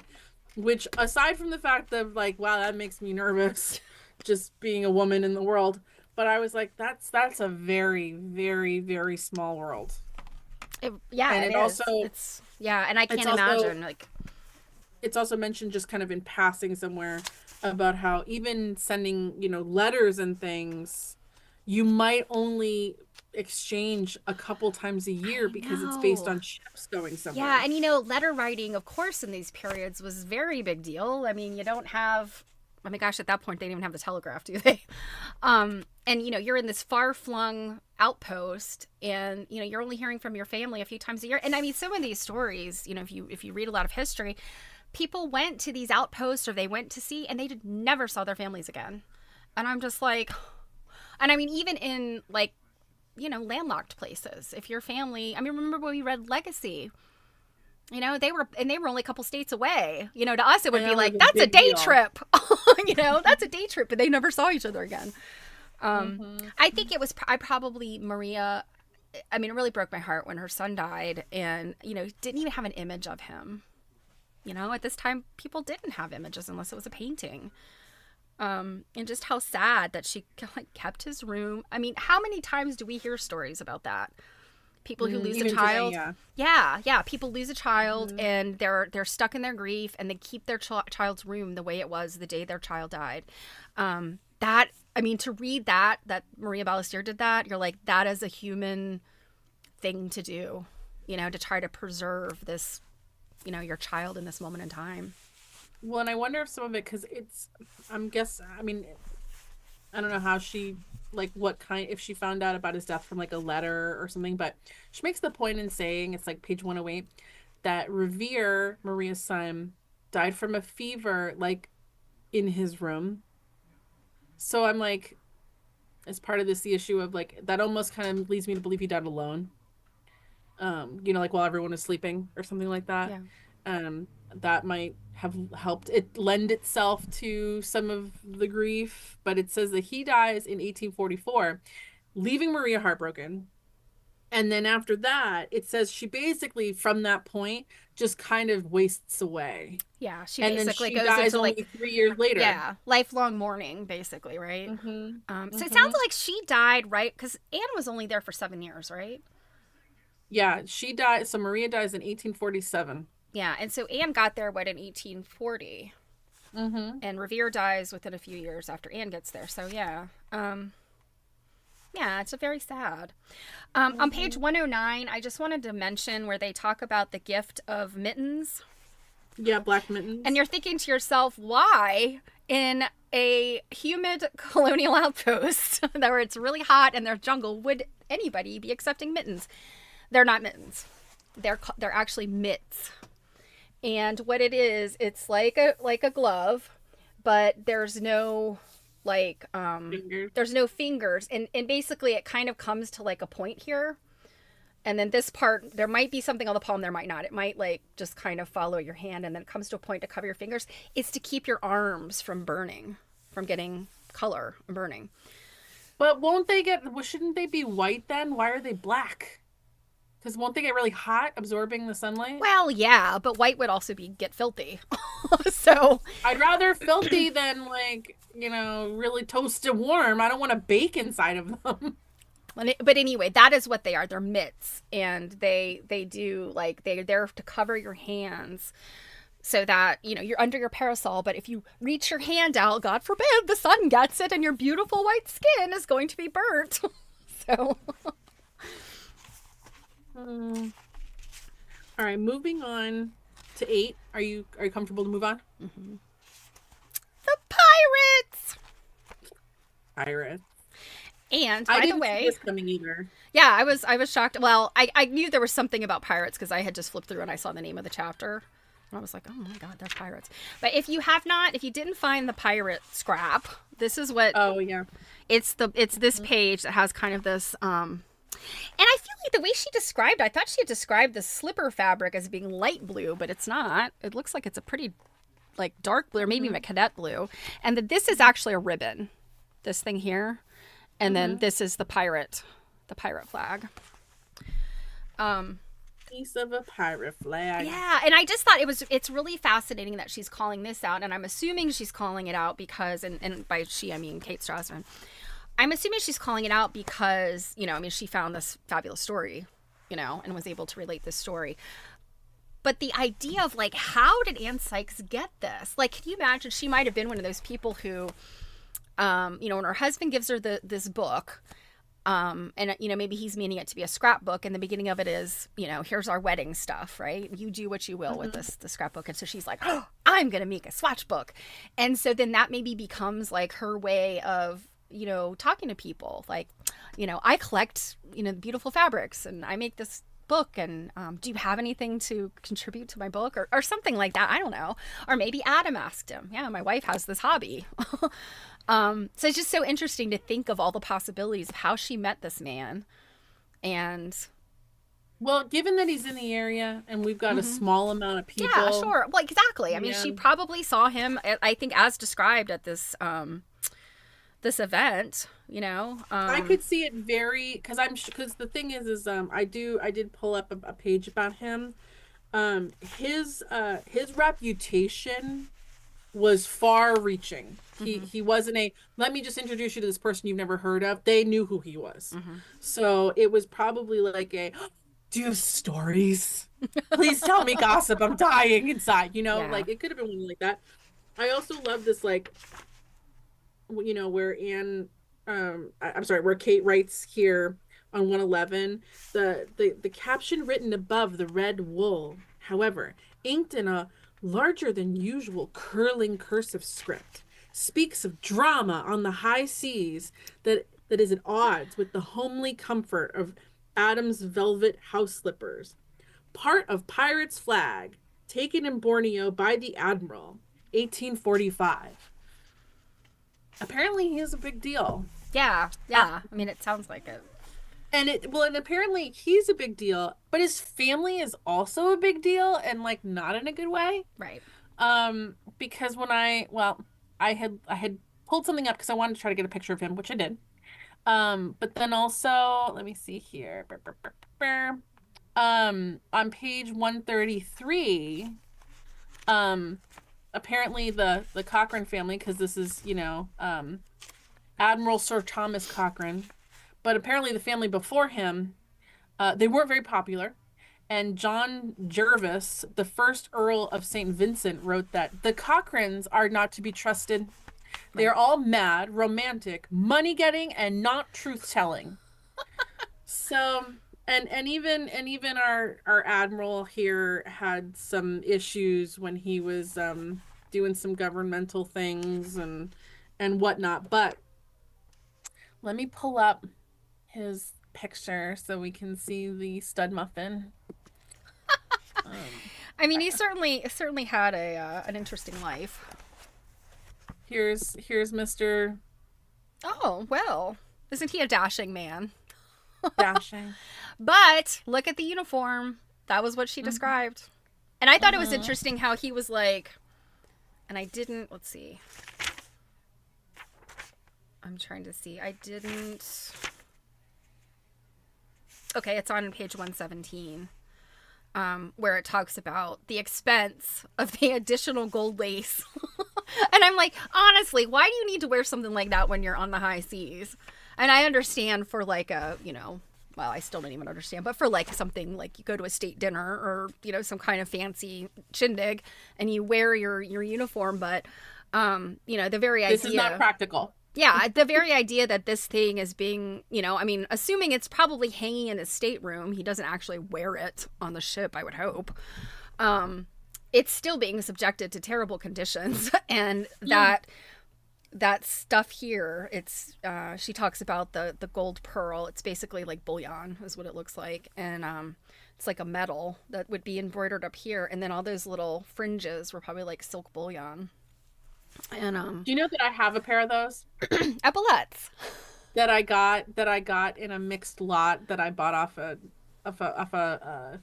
B: Which, aside from the fact of like, wow, that makes me nervous just being a woman in the world. but I was like, that's a very, very, very small world.
A: Yeah,
B: And
A: it
B: it
A: is.
B: also
A: It's yeah, and I
B: it's
A: can't
B: also
A: imagine like
B: it's also mentioned just kind of in passing somewhere about how even sending, letters and things, you might only exchange a couple times a year
A: I
B: because it's based
A: know.
B: on ships going
A: Yeah,
B: somewhere.
A: and letter writing, of course, in these periods was very big deal. I mean, you don't have, I mean, gosh, at that point they didn't even have the telegraph, do they? And you're in this far-flung outpost, and you're only hearing from your family a few times a year. And I mean, some of these stories, if you read a lot of history, people went to these outposts or they went to sea, and they never saw their families again. And I'm just like, and I mean, even in like landlocked places, if your family, I mean, remember when we read Legacy, they were only a couple states away. To us, it
B: I
A: would be
B: know it
A: like,
B: was a
A: that's a
B: big
A: day
B: deal.
A: trip. That's a day trip, but they never saw each other again.
B: Hmm.
A: I think it was, I probably, Maria, I mean, it really broke my heart when her son died and, didn't even have an image of him. At this time, people didn't have images unless it was a painting. And just how sad that she like kept his room. I mean, how many times do we hear stories about that? People who lose a
B: Even today,
A: child.
B: yeah.
A: Yeah. People lose a child
B: Hmm.
A: and they're stuck in their grief and they keep their child's room the way it was the day their child died. That I mean, to read that Maria Ballestier did that, you're like, that is a human thing to do. To try to preserve this, your child in this moment in time.
B: Well, and I wonder if some of it, because I mean, I don't know how she, like, what kind, if she found out about his death from like a letter or something, but she makes the point in saying, it's like page 108, that Revere, Maria's son, died from a fever, like, in his room. So I'm like, as part of this, the issue of like, that almost kind of leads me to believe he died alone. Like while everyone was sleeping or something like that.
A: Yeah.
B: Um, that might have helped it lend itself to some of the grief, but it says that he dies in 1844, leaving Maria heartbroken. And then after that, it says she basically, from that point, just kind of wastes away.
A: Yeah, she
B: And then
A: basically
B: she
A: goes
B: dies
A: into
B: only
A: like,
B: 3 years later.
A: yeah, lifelong mourning, basically, right?
B: Hmm.
A: So it
B: Hmm.
A: sounds like she died, right? Because Anne was only there for 7 years, right?
B: Yeah, she died. So Maria dies in 1847.
A: Yeah, and so Anne got there, what, in 1840?
B: Mm-hmm.
A: And Revere dies within a few years after Anne gets there. So, yeah. Yeah, it's a very sad. On page
B: Mm-hmm.
A: 109, I just wanted to mention where they talk about the gift of mittens.
B: Yeah, Black
A: And
B: Mittens.
A: you're thinking to yourself, why in a humid colonial outpost where it's really hot and there's jungle would anybody be accepting mittens? They're not mittens. They're actually mitts. And what it is, it's like a glove, but
B: Fingers.
A: there's no fingers, and basically it kind of comes to like a point here. And then this part, there might be something on the palm, there might not. It might like just kind of follow your hand and then it comes to a point to cover your fingers. It's to keep your arms from burning, from getting color and burning.
B: But well, shouldn't they be white then? Why are they black? Because won't they get really hot absorbing the sunlight?
A: Well, yeah, but white would also get filthy. So,
B: I'd rather filthy than like, really toasted warm. I don't want to bake inside of them.
A: but anyway, that is what they are. They're mitts, and they do like they're there to cover your hands so that you're under your parasol. But if you reach your hand out, God forbid, the sun gets it, and your beautiful white skin is going to be burnt. So,
B: Hmm. All right, moving on to 8. Are you comfortable to move on?
A: the pirates.
B: Iris.
A: And
B: I
A: by the
B: didn't see
A: way,
B: this coming either.
A: yeah, I was shocked. Well, I knew there was something about pirates because I had just flipped through and I saw the name of the chapter. And I was like, oh my God, there's pirates. But if you didn't find the pirate scrap, this is what
B: Oh yeah.
A: it's this page that has kind of this and I feel like the way she described, I thought she had described the slipper fabric as being light blue, but it's not. It looks like it's a pretty like dark blue or maybe even a cadet blue. And that this is actually a ribbon. This thing here. And then this is the pirate flag.
B: Piece of a pirate flag.
A: Yeah, and I just thought it's really fascinating that she's calling this out, and I'm assuming she's calling it out because, and by she I mean Kate Strasdin, I'm assuming she's calling it out because, I mean, she found this fabulous story, and was able to relate this story. But the idea of, like, how did Anne Sykes get this? Like, can you imagine? She might have been one of those people who, when her husband gives her this book, and, maybe he's meaning it to be a scrapbook, and the beginning of it is, here's our wedding stuff, right? You do what you will with the scrapbook. And so she's like, oh, I'm going to make a swatch book. And so then that maybe becomes, like, her way of, talking to people. Like, I collect, beautiful fabrics, and I make this book, and do you have anything to contribute to my book, or something like that? I don't know. Or maybe Adam asked him, yeah, my wife has this hobby. So it's just so interesting to think of all the possibilities of how she met this man. And
B: well, given that he's in the area and we've got a small amount of people.
A: Yeah, sure. Well, exactly. I mean, she probably saw him, I think, as described at this this event,
B: I could see it very, because the thing is I did pull up a page about him. His reputation was far reaching. He wasn't let me just introduce you to this person you've never heard of. They knew who he was. So it was probably like do you have stories? Please tell me gossip. I'm dying inside. Like it could have been one like that. I also love this, like, where Anne, where Kate writes here on 111, the caption written above the red wool, however, inked in a larger than usual curling cursive script, speaks of drama on the high seas that is at odds with the homely comfort of Adam's velvet house slippers. Part of pirate's flag, taken in Borneo by the Admiral, 1845. Apparently he is a big deal.
A: Yeah. I mean, it sounds like it.
B: And apparently he's a big deal, but his family is also a big deal, and, like, not in a good way.
A: Right.
B: Because when I had pulled something up because I wanted to try to get a picture of him, which I did. But then also, let me see here. On page 133, apparently the Cochrane family, because this is, Admiral Sir Thomas Cochrane, but apparently the family before him, they weren't very popular. And John Jervis, the first Earl of St. Vincent, wrote that the Cochranes are not to be trusted. They are all mad, romantic, money-getting, and not truth-telling. So, and even our admiral here had some issues when he was doing some governmental things and whatnot. But let me pull up his picture so we can see the stud muffin.
A: I mean, he certainly had an interesting life.
B: Here's Mr.
A: Oh, well, isn't he a dashing man?
B: Dashing.
A: But look at the uniform. That was what she described. And I thought it was interesting how he was like, and I didn't, let's see. I'm trying to see. Okay, it's on page 117. Where it talks about the expense of the additional gold lace. And I'm like, honestly, why do you need to wear something like that when you're on the high seas? And I understand for like a, well, I still don't even understand, but for like something like you go to a state dinner or, some kind of fancy shindig and you wear your uniform. But, the very idea.
B: This is not practical.
A: Yeah, the very idea that this thing is being, assuming it's probably hanging in his stateroom, he doesn't actually wear it on the ship, I would hope. It's still being subjected to terrible conditions. And that stuff here, it's, she talks about the gold pearl. It's basically like bullion is what it looks like. And it's like a metal that would be embroidered up here. And then all those little fringes were probably like silk bullion. And
B: do you know that I have a pair of those
A: epaulets
B: that I got in a mixed lot that I bought off a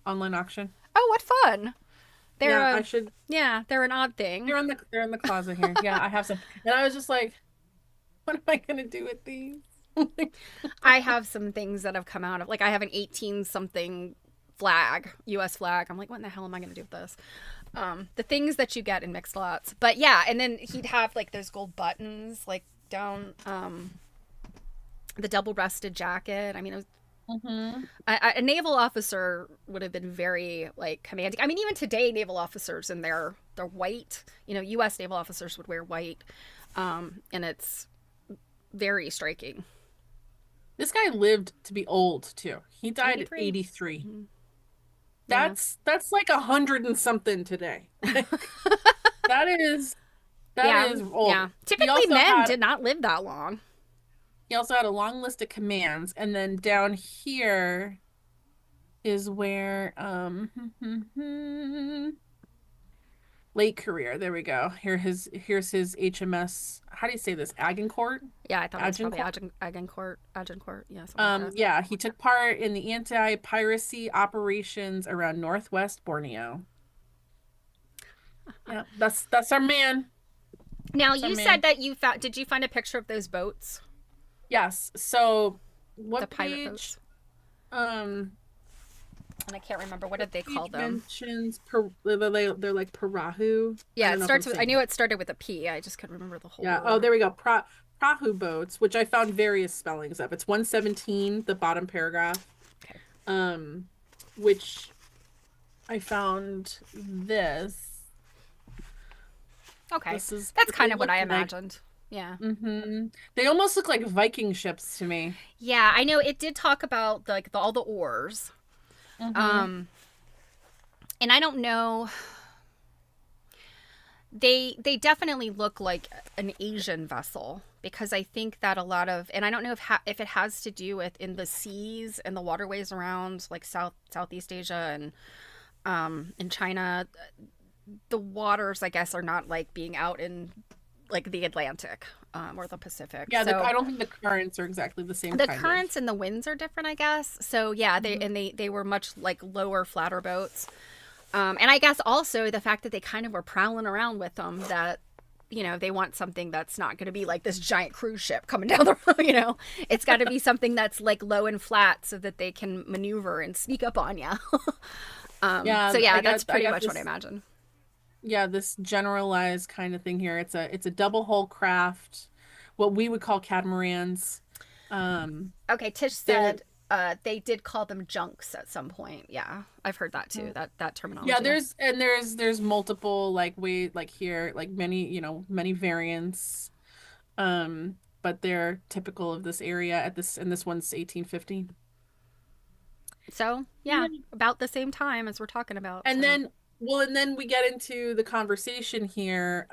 B: online auction?
A: Oh, what fun!
B: I should.
A: Yeah, they're an odd thing.
B: They're in the closet here. Yeah, I have some, and I was just like, what am I gonna do with these?
A: I have some things that have come out of, like, I have an 18 something flag, U.S. flag. I'm like, what in the hell am I gonna do with this? The things that you get in mixed lots. But yeah, and then he'd have like those gold buttons like down the double-breasted jacket. I mean, it was
B: Mm-hmm.
A: a naval officer would have been very like commanding. I mean, even today, naval officers in their white, U.S. naval officers would wear white, and it's very striking.
B: This guy lived to be old too. He died at
A: 83.
B: 83.
A: Mm-hmm. Yeah.
B: That's like 100 and something today. That is that
A: Yeah.
B: is old.
A: Yeah.
B: He
A: Typically,
B: also
A: men
B: had
A: did not live that long.
B: he also had a long list of commands, and then down here is where late career. There we go. Here's his HMS. How do you say this? Agincourt?
A: Yeah, I thought it was probably
B: Agincourt?
A: Agincourt. Agincourt. Yeah, something like that.
B: Yeah, he took part in the anti-piracy operations around Northwest Borneo. Yeah, that's our man.
A: Now,
B: That's our
A: you
B: man.
A: said that you found. Did you find a picture of those boats?
B: Yes. So
A: The
B: what
A: pirate
B: page?
A: boats?
B: Um,
A: And I can't remember. What
B: what
A: did they call
B: page
A: them?
B: mentions they're like Parahu. I
A: Yeah,
B: don't
A: it
B: know if I'm
A: starts with. I
B: saying.
A: knew it started with a P. I just couldn't remember the whole
B: Yeah. Oh,
A: word.
B: there we go. Prahu boats, which I found various spellings of. It's 117, the bottom paragraph.
A: Okay.
B: Um, which I found this.
A: Okay.
B: This is
A: That's
B: what
A: kind
B: they
A: of what I
B: look like.
A: imagined. Yeah.
B: They almost look like Viking ships to me.
A: Yeah, I know it did talk about all the oars.
B: Mm-hmm.
A: Um and I don't know, they definitely look like an Asian vessel because I think that a lot of, and I don't know if it has to do with in the seas and the waterways around like Southeast Asia and in China, the waters I guess are not like being out in like the Atlantic or the Pacific.
B: Yeah,
A: So
B: I don't think the currents are exactly the same
A: the
B: kind of.
A: currents and the winds are different, I guess. So yeah,
B: Mhm.
A: they were much like lower, flatter boats. And I guess also the fact that they kind of were prowling around with them, that they want something that's not going to be like this giant cruise ship coming down the road. It's got to be something that's like low and flat so that they can maneuver and sneak up on you.
B: Yeah,
A: So yeah,
B: I
A: that's
B: got I
A: pretty
B: got
A: much what I
B: this.
A: imagine.
B: Yeah, this generalized kind of thing here. It's a double hull craft, what we would call catamarans. Um,
A: Okay, Tish
B: they're
A: said they did call them junks at some point. Yeah, I've heard that too. That
B: yeah,
A: terminology.
B: there's multiple like way like here like many variants. But they're typical of this area at this and this one's 1850.
A: So
B: Yeah.
A: yeah, about the same time as we're talking about.
B: And
A: So
B: then and then we get into the conversation here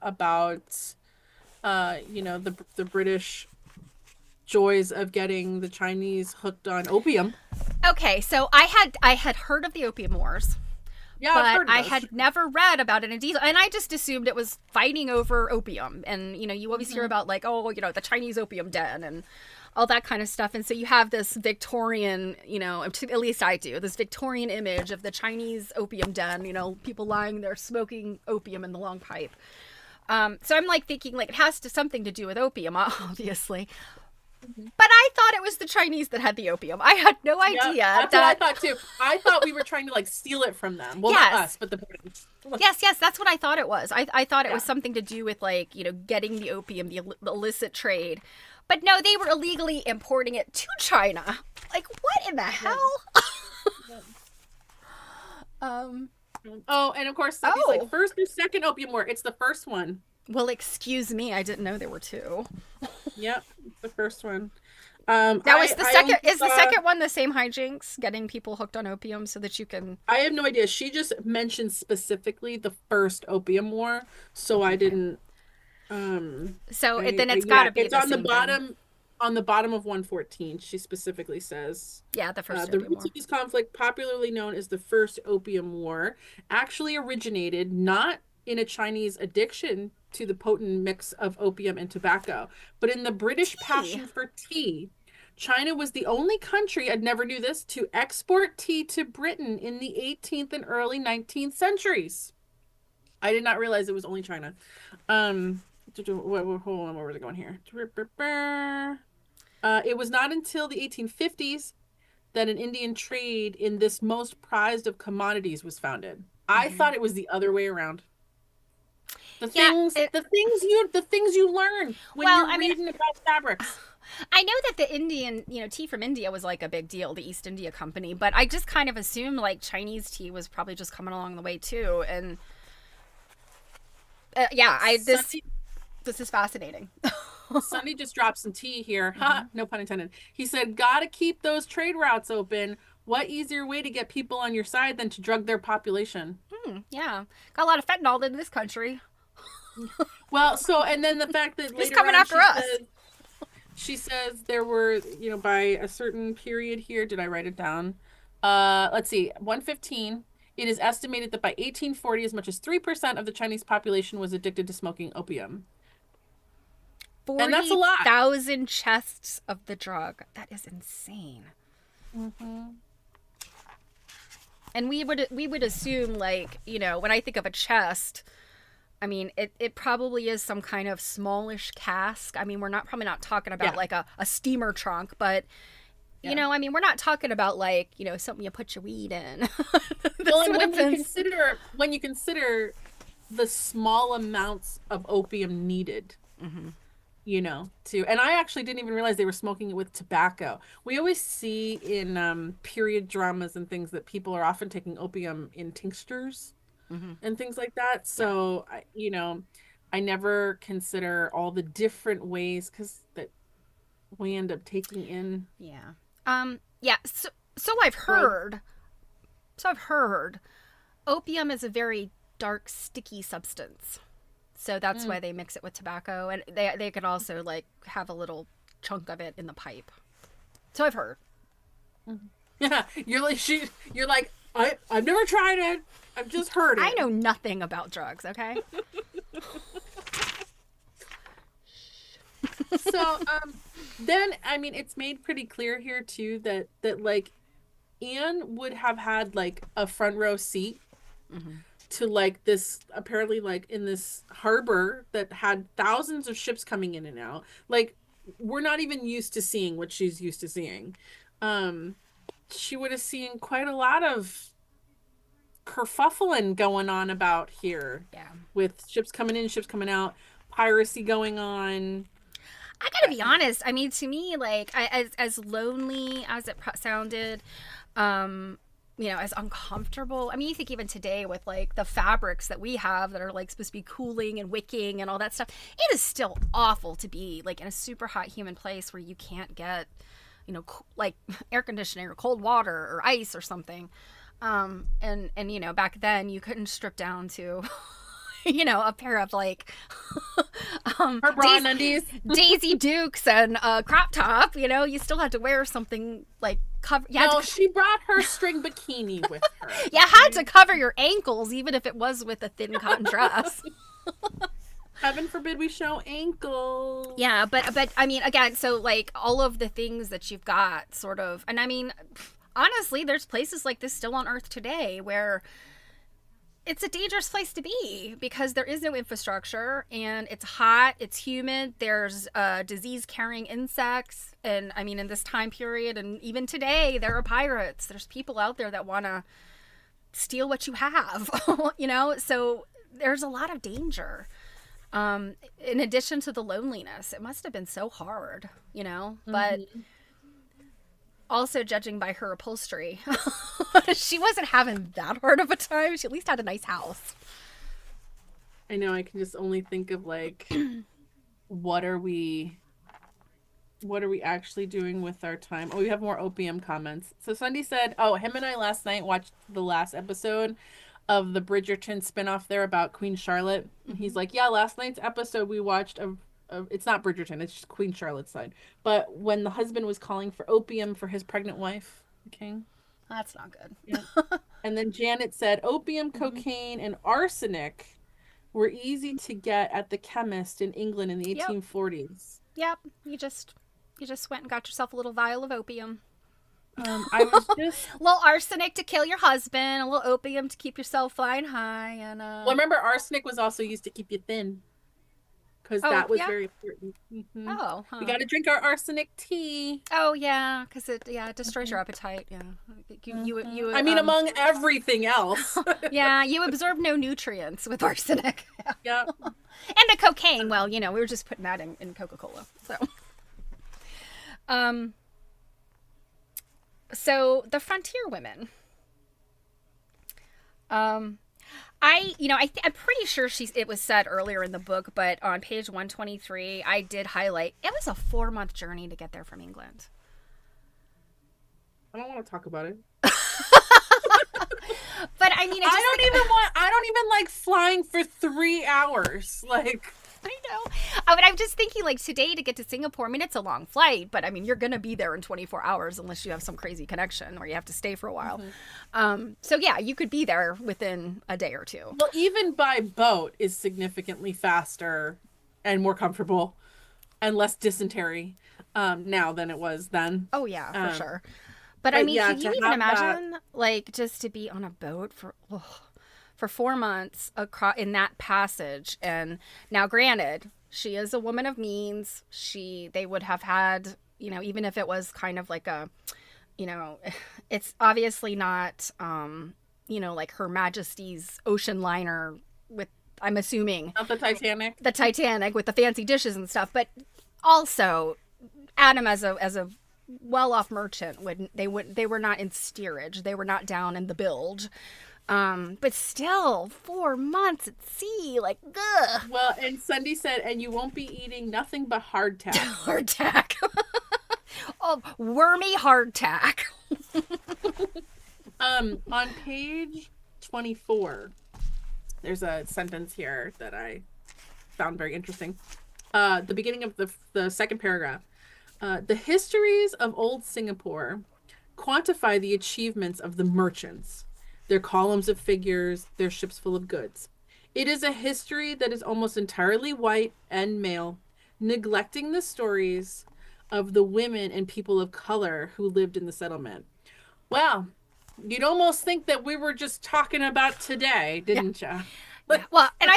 B: about the British joys of getting the Chinese hooked on opium.
A: okay, so I had heard of the Opium Wars,
B: Yeah, I've
A: but
B: heard of
A: I
B: those.
A: had never read about it in detail, and I just assumed it was fighting over opium. And you always hear
B: Mhm.
A: about like, oh, the Chinese opium den and all that kind of stuff. And so you have this Victorian, at least I do, this Victorian image of the Chinese opium den. People lying there smoking opium in the long pipe. So I'm like thinking like it has something to do with opium, obviously.
B: Mhm.
A: But I thought it was the Chinese that had the opium. I had no
B: Yeah,
A: idea
B: that's what I
A: that.
B: thought too. I thought we were trying to like steal it from them. Well, not
A: Yes,
B: us, but the British.
A: yes, that's what I thought it was. I thought it was
B: Yeah.
A: something to do with like getting the opium, the illicit trade. But no, they were illegally importing it to China. Like what in the
B: Yeah.
A: hell?
B: Yeah.
A: um.
B: Oh, and of course, Steffi's like
A: Oh.
B: first or second opium war. It's the first one.
A: Well, excuse me. I didn't know there were two.
B: Yep, it's the first one.
A: Now is the
B: I
A: second
B: only
A: is the
B: saw.
A: second one the same hijinks, getting people hooked on opium so that you can.
B: I have no idea. She just mentioned specifically the first opium war, so I
A: Okay.
B: didn't.
A: So then
B: I
A: it's got
B: yeah,
A: to be
B: it's
A: the
B: on the
A: same thing.
B: bottom. On the bottom of 114, she specifically says.
A: Yeah, the first
B: The
A: opium
B: roots
A: war.
B: of this conflict, popularly known as the First Opium War, actually originated not in a Chinese addiction to the potent mix of opium and tobacco, but in the British
A: Tea.
B: passion for tea. China was the only country, I never knew this, to export tea to Britain in the 18th and early 19th centuries. I did not realize it was only China. Hold on, where was it going here? It was not until the 1850s that an Indian trade in this most prized of commodities was founded. I
A: Hmm.
B: thought it was the other way around.
A: Yeah.
B: The things you learn when
A: Well,
B: you're
A: I mean,
B: reading about fabrics.
A: I know that the Indian, tea from India was like a big deal, the East India Company, but I just kind of assumed like Chinese tea was probably just coming along the way too. And yeah, this is fascinating.
B: Sunny just dropped some tea here. Ha, no pun intended. He said, gotta keep those trade routes open. What easier way to get people on your side than to drug their population?
A: Yeah. Got a lot of fentanyl in this country.
B: Well, so, and then the fact that
A: Who's
B: later
A: coming
B: on
A: after us?
B: she says there were, by a certain period here, did I write it down? Let's see, 115. It is estimated that by 1840, as much as 3% of the Chinese population was addicted to smoking opium. And that's a lot.
A: 40,000 chests of the drug. That is insane.
B: Mm-hmm.
A: And we would assume, like, when I think of a chest, I mean, it probably is some kind of smallish cask. I mean, we're probably not talking about like a steamer trunk, but I mean, we're not talking about like, something you put your weed in.
B: Well, and when you consider the small amounts of opium needed, and I actually didn't even realize they were smoking it with tobacco. We always see in period dramas and things that people are often taking opium in tinctures and things like that. So, I never consider all the different ways that we end up taking in.
A: Yeah. Yeah. So I've heard. Opium is a very dark, sticky substance. So that's why they mix it with tobacco, and they could also like have a little chunk of it in the pipe. So I've heard.
B: Yeah, you're like I've never tried it. I've just heard it.
A: I know nothing about drugs. Okay.
B: So then I mean it's made pretty clear here too that like Anne would have had like a front row seat. To like this, apparently like in this harbor that had thousands of ships coming in and out. Like we're not even used to seeing what she's used to seeing. She would have seen quite a lot of kerfuffling going on about here.
A: Yeah. With
B: ships coming in, ships coming out, piracy going on.
A: I gotta be honest. I mean, to me, like as lonely as it sounded, as uncomfortable. I mean, you think even today with like the fabrics that we have that are like supposed to be cooling and wicking and all that stuff, it is still awful to be like in a super hot humid place where you can't get, like air conditioning or cold water or ice or something. And back then you couldn't strip down to a pair of like
B: her bra and undies,
A: Daisy Dukes and crop top. You still had to wear something like cover.
B: She brought her string bikini with her.
A: You had to cover your ankles, even if it was with a thin cotton dress.
B: Heaven forbid we show ankles.
A: Yeah, but I mean, again, so like all of the things that you've got, sort of, and I mean, honestly, there's places like this still on Earth today where it's a dangerous place to be because there is no infrastructure and it's hot, it's humid, there's disease-carrying insects, and I mean in this time period and even today there are pirates. There's people out there that want to steal what you have, so there's a lot of danger. In addition to the loneliness, it must have been so hard, but also judging by her upholstery, she wasn't having that hard of a time. She at least had a nice house.
B: I know. I can just only think of like, what are we actually doing with our time? Oh, we have more opium comments. So Sunday said, him and I last night watched the last episode of the Bridgerton spinoff there about Queen Charlotte. And he's like, yeah, last night's episode we watched it's not Bridgerton, it's just Queen Charlotte's side. But when the husband was calling for opium for his pregnant wife, the king.
A: That's not good.
B: Yeah. And then Janet said opium, cocaine, and arsenic were easy to get at the chemist in England in the 1840s.
A: Yep. You just went and got yourself a little vial of opium.
B: I was just
A: a little arsenic to kill your husband, a little opium to keep yourself flying high, and
B: well, remember arsenic was also used to keep you thin. Because that was very important. Mm-hmm.
A: Oh,
B: we got to drink our arsenic tea.
A: Oh yeah, because it destroys your appetite. Yeah, you.
B: I mean, among everything else.
A: Yeah, you absorb no nutrients with arsenic.
B: Yeah.
A: And the cocaine. Well, we were just putting that in Coca-Cola. So. Um, so the frontier women. Um, I'm pretty sure it was said earlier in the book, but on page 123, I did highlight it was a 4-month journey to get there from England.
B: I don't want to talk about it.
A: But I mean,
B: I don't even like flying for 3 hours. Like,
A: I know. But I'm just thinking, like, today to get to Singapore, I mean, it's a long flight, but I mean, you're going to be there in 24 hours unless you have some crazy connection or you have to stay for a while. So, yeah, you could be there within a day or two.
B: Well, even by boat is significantly faster and more comfortable and less dysentery now than it was then.
A: Oh, yeah, for sure. But I mean,
B: yeah,
A: can you even imagine, like, just to be on a boat for 4 months in that passage? And now, granted, she is a woman of means. They would have had, even if it was kind of like a, it's obviously not, like Her Majesty's ocean liner with, I'm assuming.
B: Not the Titanic.
A: The Titanic with the fancy dishes and stuff. But also, Adam as a well-off merchant they were not in steerage, they were not down in the bilge, but still 4 months at sea, like, ugh.
B: Well, and Sunday said, and you won't be eating nothing but hardtack.
A: Hardtack. Oh, wormy hardtack.
B: On page 24, there's a sentence here that I found very interesting. The beginning of the second paragraph. The histories of old Singapore quantify the achievements of the merchants, their columns of figures, their ships full of goods. It is a history that is almost entirely white and male, neglecting the stories of the women and people of color who lived in the settlement. Well, you'd almost think that we were just talking about today, didn't you?
A: Yeah. Well, and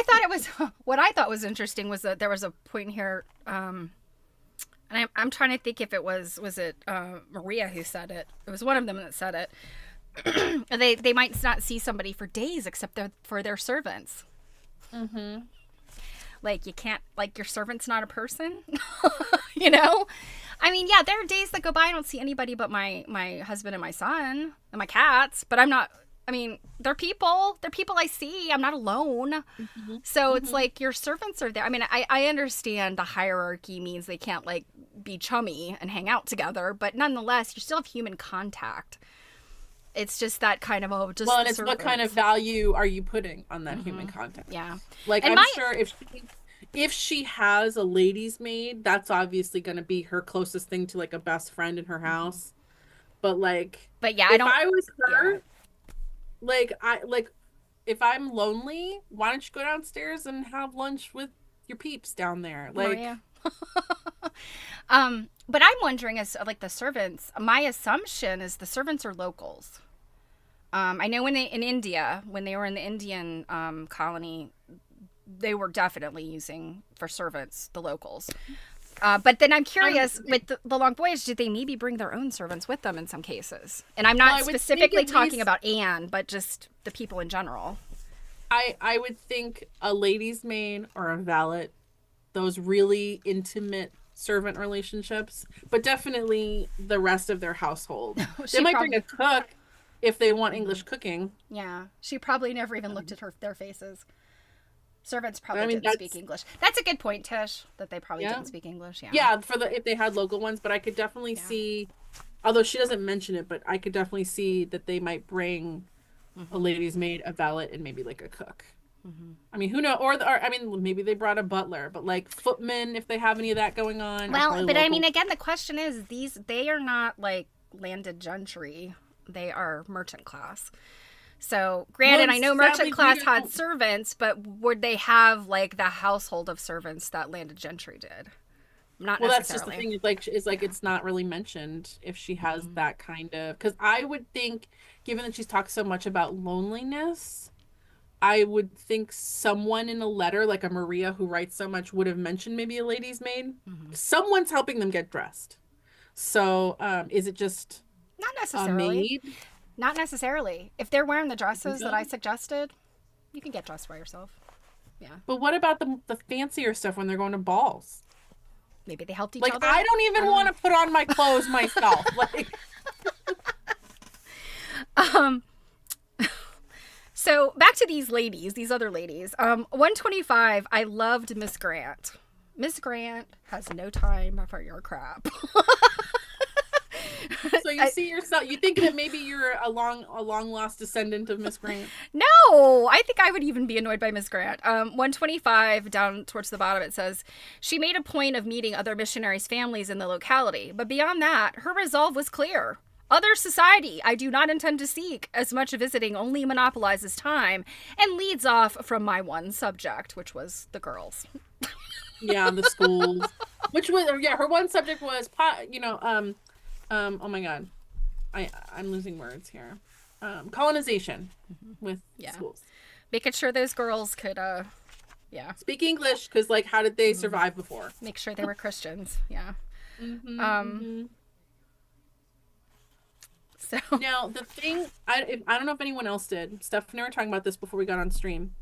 A: what I thought was interesting was that there was a point here, and I'm trying to think if it was it Maria who said it. It was one of them that said it. They might not see somebody for days except for their servants. Mm-hmm. Like, you can't, like, your servant's not a person, I mean, yeah, there are days that go by I don't see anybody but my husband and my son and my cats, but they're people I see. I'm not alone. Mm-hmm. So it's like your servants are there. I mean, I understand the hierarchy means they can't, like, be chummy and hang out together, but nonetheless, you still have human contact. It's just that kind of, and it's servants.
B: What kind of value are you putting on that human contact?
A: Yeah.
B: Like, I'm sure if she has a lady's maid, that's obviously going to be her closest thing to, like, a best friend in her house. But yeah, if I was her, yeah. If I'm lonely, why don't you go downstairs and have lunch with your peeps down there? Like,
A: Maria. But I'm wondering, as like the servants, my assumption is the servants are locals. I know in India, when they were in the Indian colony, they were definitely using for servants the locals. But then I'm curious, with the long voyage, did they maybe bring their own servants with them in some cases? And I'm not specifically talking about Anne, but just the people in general.
B: I would think a lady's maid or a valet, those really intimate servant relationships, but definitely the rest of their household. They might bring a cook if they want English cooking.
A: Yeah, she probably never even looked at their faces. Servants probably didn't speak English. That's a good point, Tish, that they probably didn't speak English.
B: Yeah, if they had local ones, but I could definitely see, although she doesn't mention it, but I could definitely see that they might bring a lady's maid, a valet, and maybe like a cook. Mm-hmm. I mean, who knows? Or maybe they brought a butler, but like footmen, if they have any of that going on.
A: Well, but local. I mean, again, the question is, they are not like landed gentry; they are merchant class. So, granted, I know merchant class had servants, but would they have like the household of servants that landed gentry did? Not necessarily. Well, that's just the
B: thing. It's like it's not really mentioned if she has that kind of. Because I would think, given that she's talked so much about loneliness, I would think someone in a letter, like a Maria who writes so much, would have mentioned maybe a lady's maid. Mm-hmm. Someone's helping them get dressed. So, is it just
A: not necessarily? A maid? Not necessarily. If they're wearing the dresses that I suggested, you can get dressed by yourself. Yeah.
B: But what about the fancier stuff when they're going to balls?
A: maybe they helped each
B: Like,
A: other.
B: I don't even want to put on my clothes myself. Like,
A: So back to these ladies, these other ladies. 125, I loved Miss Grant. Miss Grant has no time for your crap.
B: so you see yourself, you think that maybe you're a long lost descendant of Miss Grant.
A: No, I think I would even be annoyed by Miss Grant. 125, down towards the bottom, it says, she made a point of meeting other missionaries' families in the locality, but beyond that, her resolve was clear. Other society I do not intend to seek, as much visiting only monopolizes time and leads off from my one subject, which was the girls.
B: Yeah, the schools. Which was, yeah, her one subject was, oh my God. I'm losing words here. Colonization with schools.
A: Making sure those girls could,
B: speak English, because, like, how did they survive before?
A: Make sure they were Christians, yeah. So
B: now the thing, I don't know if anyone else did. Steph and I were talking about this before we got on stream.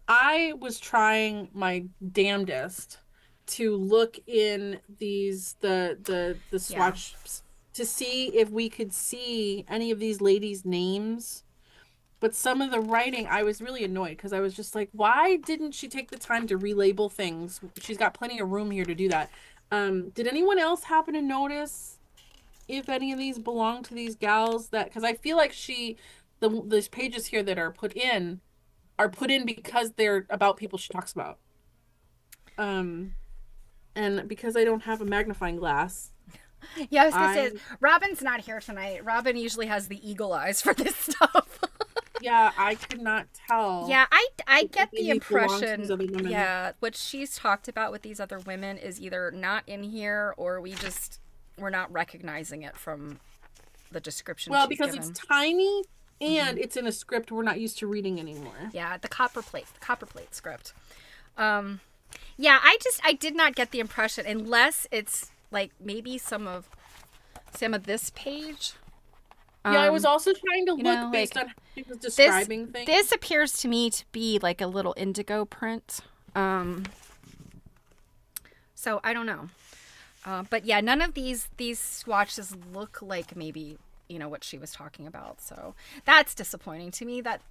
B: I was trying my damnedest to look in the swatches to see if we could see any of these ladies' names. But some of the writing, I was really annoyed, because I was just like, why didn't she take the time to relabel things? She's got plenty of room here to do that. Did anyone else happen to notice if any of these belong to these gals? That, because I feel like these pages here that are put in because they're about people she talks about. And because I don't have a magnifying glass.
A: Yeah, I was gonna say, Robin's not here tonight. Robin usually has the eagle eyes for this stuff.
B: Yeah, I could not tell.
A: Yeah, I get the impression, what she's talked about with these other women is either not in here, or we're not recognizing it from the description.
B: Well, because given. It's tiny and it's in a script we're not used to reading anymore.
A: Yeah, the copperplate script. Yeah, I did not get the impression, unless it's like maybe some of this page.
B: Yeah, I was also trying to look based on how she was describing things.
A: This appears to me to be like a little indigo print. So I don't know. But yeah, none of these swatches look like maybe, what she was talking about. So that's disappointing to me that,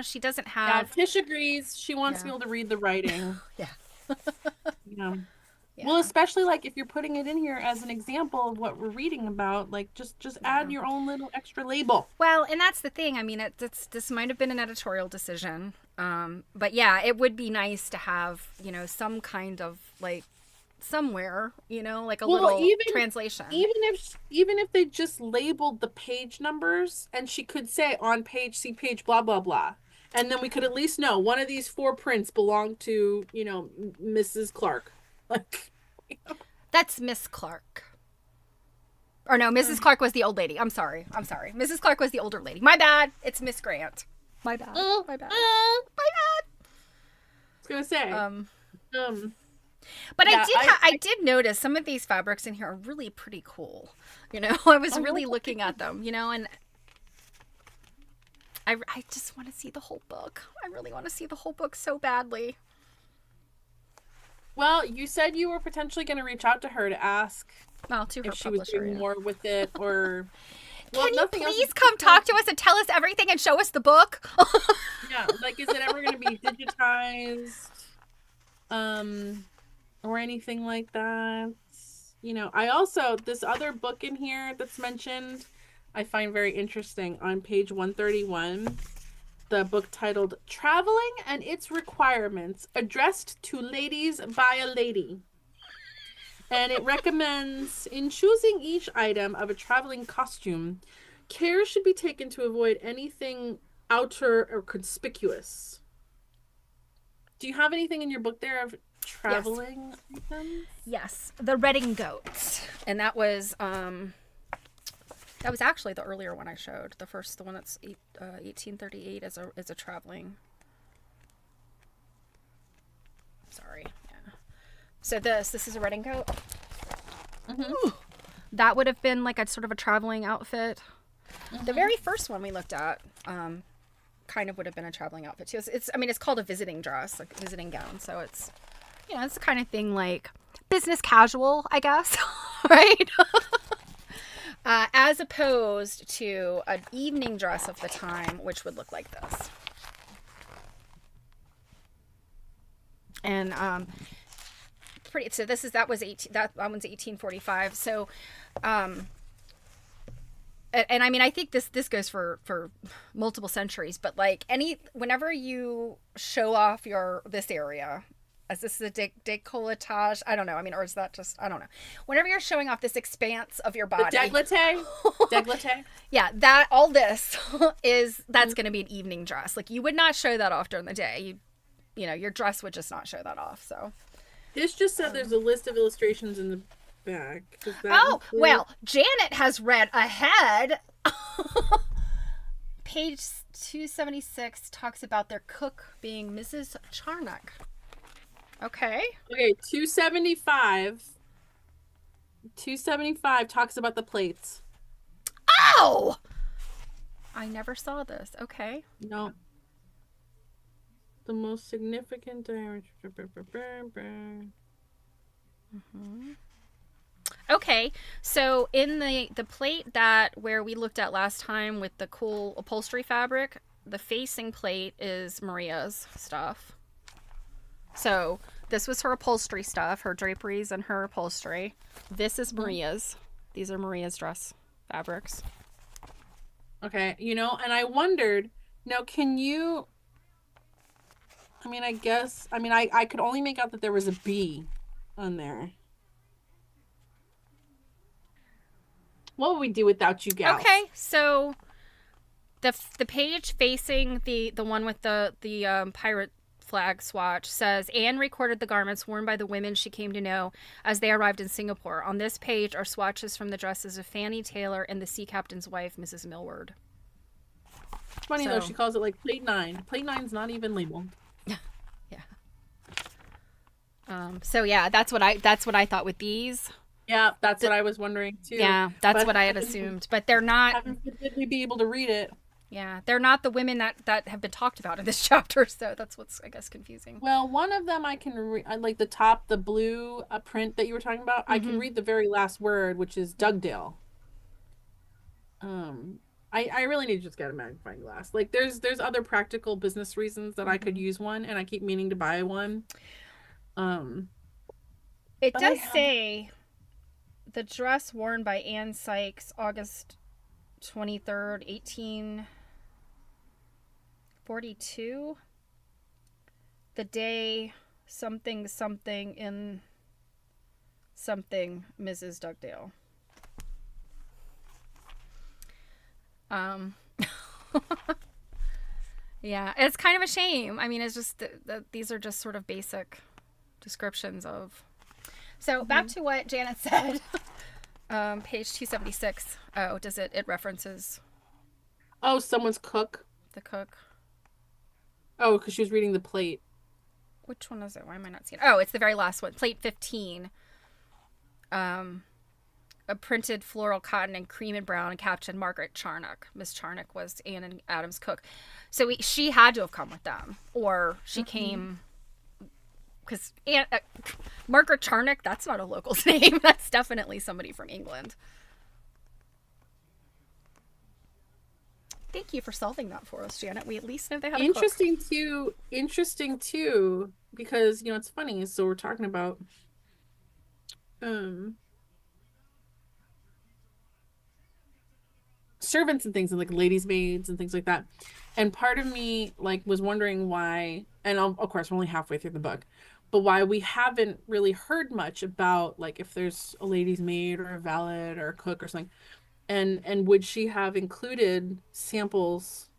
A: she doesn't have...
B: Yeah, Tish agrees. She wants to be able to read the writing.
A: Yeah.
B: Yeah. Well, especially like if you're putting it in here as an example of what we're reading about, like just add your own little extra label.
A: Well, and that's the thing. I mean, this might have been an editorial decision. But yeah, it would be nice to have, some kind of like somewhere, like a little translation.
B: Even if they just labeled the page numbers, and she could say on page, see page, blah, blah, blah. And then we could at least know one of these 4 prints belong to, Mrs. Clark. Like,
A: That's Miss Clark. Or no, Mrs. Clark was the old lady. I'm sorry. Mrs. Clark was the older lady. My bad. It's Miss Grant. My bad. My bad. I
B: was gonna say.
A: But yeah, I did notice some of these fabrics in here are really pretty cool. I was really looking at them, and I just want to see the whole book. I really want to see the whole book so badly.
B: Well, you said you were potentially going to reach out to her to ask
A: if
B: she was doing more with it, or...
A: Well, can you please come talk to us and tell us everything and show us the book?
B: Yeah, like, is it ever going to be digitized? Or anything like that? I also... This other book in here that's mentioned, I find very interesting. On page 131... the book titled Traveling and Its Requirements, addressed to ladies by a lady. And it recommends, in choosing each item of a traveling costume, care should be taken to avoid anything outer or conspicuous. Do you have anything in your book there of traveling items?
A: Yes, the redingote. And that was actually the earlier one I showed. The one that's 1838 is a traveling. Sorry. Yeah. So this is a redingote. Mm-hmm. That would have been like a sort of a traveling outfit. Mm-hmm. The very first one we looked at kind of would have been a traveling outfit too. It's called a visiting dress, like a visiting gown. So it's it's the kind of thing like business casual, I guess, right? As opposed to an evening dress of the time, which would look like this. And so that was 18, that one's 1845. So and I mean, I think this goes for multiple centuries, but like whenever you show off this area, as this is a décolletage, I don't know. I mean, or is that just, I don't know. Whenever you're showing off this expanse of your body.
B: The décolleté?
A: Yeah, all this that's going to be an evening dress. Like, you would not show that off during the day. You know, your dress would just not show that off, so.
B: This just said there's a list of illustrations in the back.
A: Well, Janet has read ahead. Page 276 talks about their cook being Mrs. Charnock. Okay,
B: 275 talks about the plates.
A: Oh! I never saw this. Okay.
B: No. The most significant diameter.
A: Okay, so in the plate where we looked at last time with the cool upholstery fabric, the facing plate is Maria's stuff. So this was her upholstery stuff, her draperies and her upholstery. This is Maria's. These are Maria's dress fabrics.
B: Okay, and I wondered, now can you, I mean, I could only make out that there was a B on there. What would we do without you gals?
A: Okay, so the page facing the one with the pirate flag swatch says, Anne recorded the garments worn by the women she came to know as they arrived in Singapore. On this page are swatches from the dresses of Fanny Taylor and the sea captain's wife, Mrs. Millward.
B: It's funny though, she calls it like plate 9. Plate 9's not even labeled.
A: Yeah. So yeah, that's what I thought with these.
B: Yeah, that's what I was wondering too.
A: Yeah, that's what I had assumed. But they're not.
B: Haven't forbid be able to read it.
A: Yeah, they're not the women that have been talked about in this chapter, so that's what's, I guess, confusing.
B: Well, one of them I can read, like the top, the blue print that you were talking about. Mm-hmm. I can read the very last word, which is Dugdale. I really need to just get a magnifying glass. Like, there's other practical business reasons that I could use one, and I keep meaning to buy one.
A: It does say the dress worn by Anne Sykes, August 23rd, 1842. The day something in something Mrs. Dugdale. Yeah, it's kind of a shame. I mean, it's just these are just sort of basic descriptions of. So back to what Janet said. Page 276. Oh, it references.
B: Oh, someone's cook.
A: The cook.
B: Oh, because she was reading the plate.
A: Which one is it? Why am I not seeing it? Oh, it's the very last one. Plate 15. A printed floral cotton and cream and brown and caption Margaret Charnock. Miss Charnock was Anne and Adam's cook. So she had to have come with them. Or she came... Because Margaret Charnock, that's not a local's name. That's definitely somebody from England. Thank you for solving that for us, Janet. We at least know they had a cook.
B: Interesting too, because it's funny. So we're talking about servants and things, and like ladies' maids and things like that. And part of me was wondering why, and of course we're only halfway through the book, but why we haven't really heard much about if there's a lady's maid or a valet or a cook or something. And would she have included samples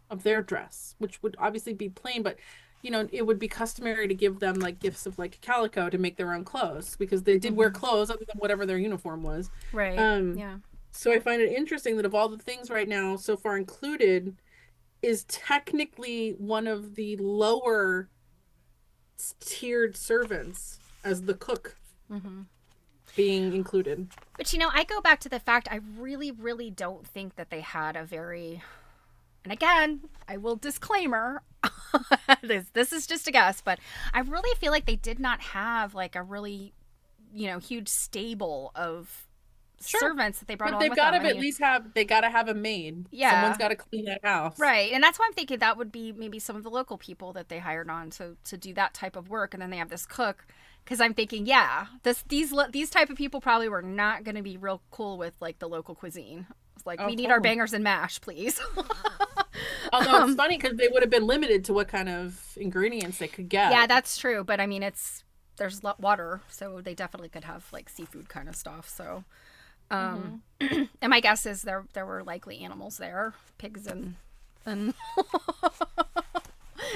B: of their dress, which would obviously be plain, but it would be customary to give them gifts of calico to make their own clothes, because they did wear clothes other than whatever their uniform was.
A: Right. Yeah.
B: So I find it interesting that of all the things right now so far included is technically one of the lower tiered servants as the cook. Mm-hmm. Being included.
A: But I go back to the fact I really, really don't think that they had a very and again, I will disclaimer, this is just a guess, but I really feel like they did not have like a really, huge stable of servants that they brought
B: But
A: along
B: they've
A: with
B: got
A: them.
B: to at least have, they got to have a maid.
A: Yeah.
B: Someone's got to clean that house.
A: Right. And that's why I'm thinking that would be maybe some of the local people that they hired on to do that type of work. And then they have this cook. Because I'm thinking, yeah, these type of people probably were not going to be real cool with like the local cuisine. It's like, we need our bangers and mash, please.
B: Although it's funny because they would have been limited to what kind of ingredients they could get.
A: Yeah, that's true. But I mean, there's water, so they definitely could have like seafood kind of stuff. So, and my guess is there were likely animals there, pigs and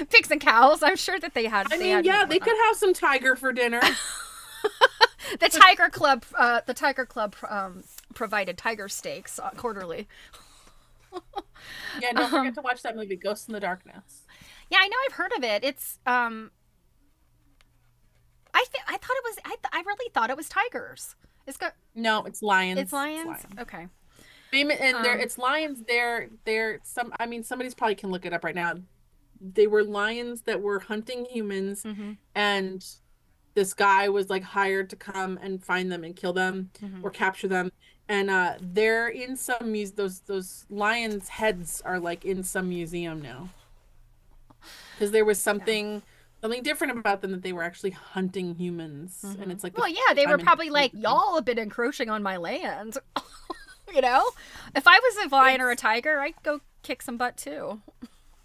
A: pigs and cows. I'm sure that they had.
B: They could have some tiger for dinner.
A: The Tiger Club provided tiger steaks quarterly.
B: Yeah, don't forget to watch that movie, Ghost in the Darkness.
A: Yeah, I know, I've heard of it. It's I really thought it was tigers.
B: No, it's lions.
A: It's lions. Okay.
B: And it's lions. Somebody's probably can look it up right now. They were lions that were hunting humans, and this guy was like hired to come and find them and kill them or capture them. And they're in some those lions' heads are like in some museum now, because there was something different about them, that they were actually hunting humans. And it's like,
A: well, yeah, they were probably like, y'all have been encroaching on my land. If I was a lion or a tiger, I'd go kick some butt too.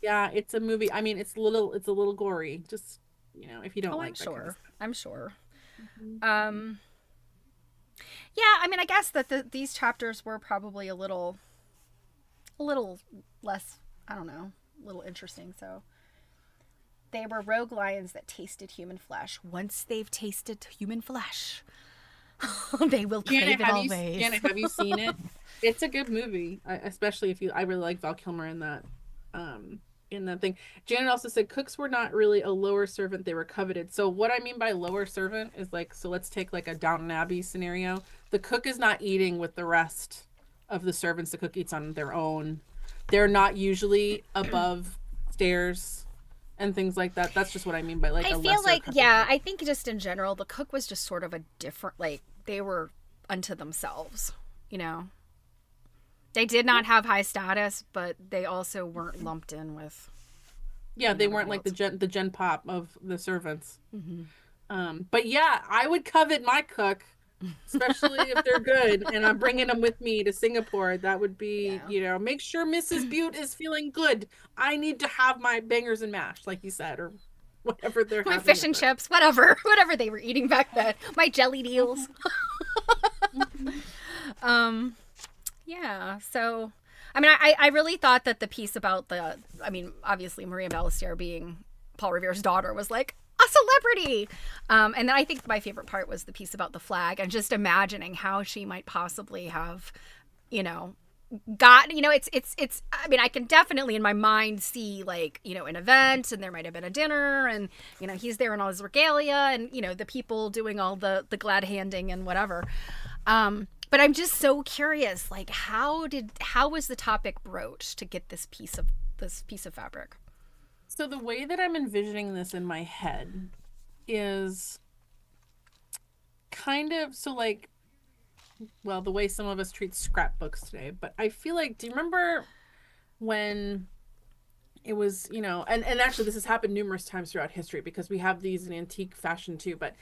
B: Yeah, it's a movie. I mean, it's a little gory. Just if you don't like that kind of stuff.
A: I'm sure. Yeah, I mean, I guess that these chapters were probably a little less, I don't know, a little interesting. So they were rogue lions that tasted human flesh. Once they've tasted human flesh, they will crave it always.
B: Janet, have you seen it? It's a good movie, especially if I really like Val Kilmer in that. In that thing. Janet also said cooks were not really a lower servant, they were coveted. So what I mean by lower servant is like, so let's take like a Downton Abbey scenario. The cook is not eating with the rest of the servants. The cook eats on their own. They're not usually above stairs and things like that. That's just what I mean by like, I feel like,
A: I think just in general, the cook was just sort of a different, like they were unto themselves, They did not have high status, but they also weren't lumped in with.
B: Yeah, they weren't like the gen pop of the servants. But yeah, I would covet my cook, especially if they're good, and I'm bringing them with me to Singapore. That would be, make sure Mrs. Butte is feeling good. I need to have my bangers and mash, like you said, or whatever they're having.
A: My fish and chips, whatever they were eating back then. My jelly deals. Yeah, so, I mean, I really thought that the piece about obviously Maria Ballester being Paul Revere's daughter was like a celebrity. And then I think my favorite part was the piece about the flag and just imagining how she might possibly have, it's, I mean, I can definitely in my mind see like, an event, and there might have been a dinner, and, he's there in all his regalia, and, the people doing all the glad handing and whatever. But I'm just so curious, like, how was the topic broached to get this piece of fabric?
B: So the way that I'm envisioning this in my head is kind of, so like, well, the way some of us treat scrapbooks today, but I feel like, do you remember when it was, and actually this has happened numerous times throughout history because we have these in antique fashion too, but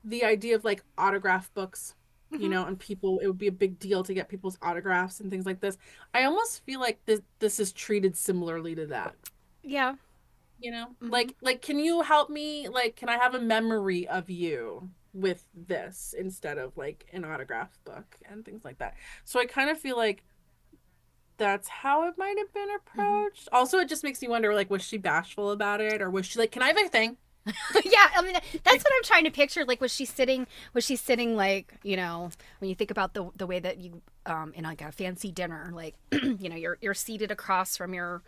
B: the idea of like autograph books, and people, it would be a big deal to get people's autographs and things like this. I almost feel like this is treated similarly to that.
A: Yeah.
B: Like, can you help me? Like, can I have a memory of you with this instead of like an autograph book and things like that? So I kind of feel like that's how it might have been approached. Also, it just makes me wonder, like, was she bashful about it, or was she like, can I have a thing?
A: Yeah, I mean, that's what I'm trying to picture. Like, was she sitting like, when you think about the way that you in like a fancy dinner, like, you're seated across from your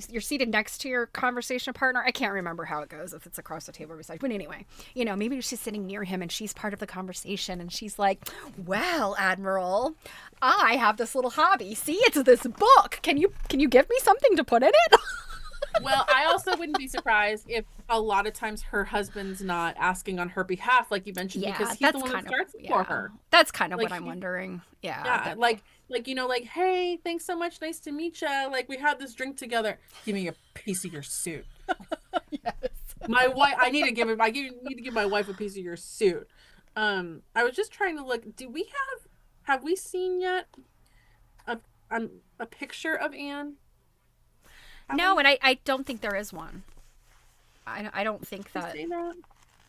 A: you're seated next to your conversation partner. I can't remember how it goes if it's across the table beside. But anyway, maybe she's sitting near him and she's part of the conversation and she's like, "Well, Admiral, I have this little hobby. See, it's this book. Can you give me something to put in it?"
B: Well, I also wouldn't be surprised if a lot of times her husband's not asking on her behalf, like you mentioned, because he's the one that starts for her.
A: That's kind of what I'm wondering.
B: Yeah, like hey, thanks so much, nice to meet you. Like, we had this drink together. Give me a piece of your suit.
A: Yes.
B: My wife, I need to give my wife a piece of your suit. I was just trying to look. Do we have we seen yet a picture of Anne?
A: No, and I don't think there is one. I don't think that.
B: Say that?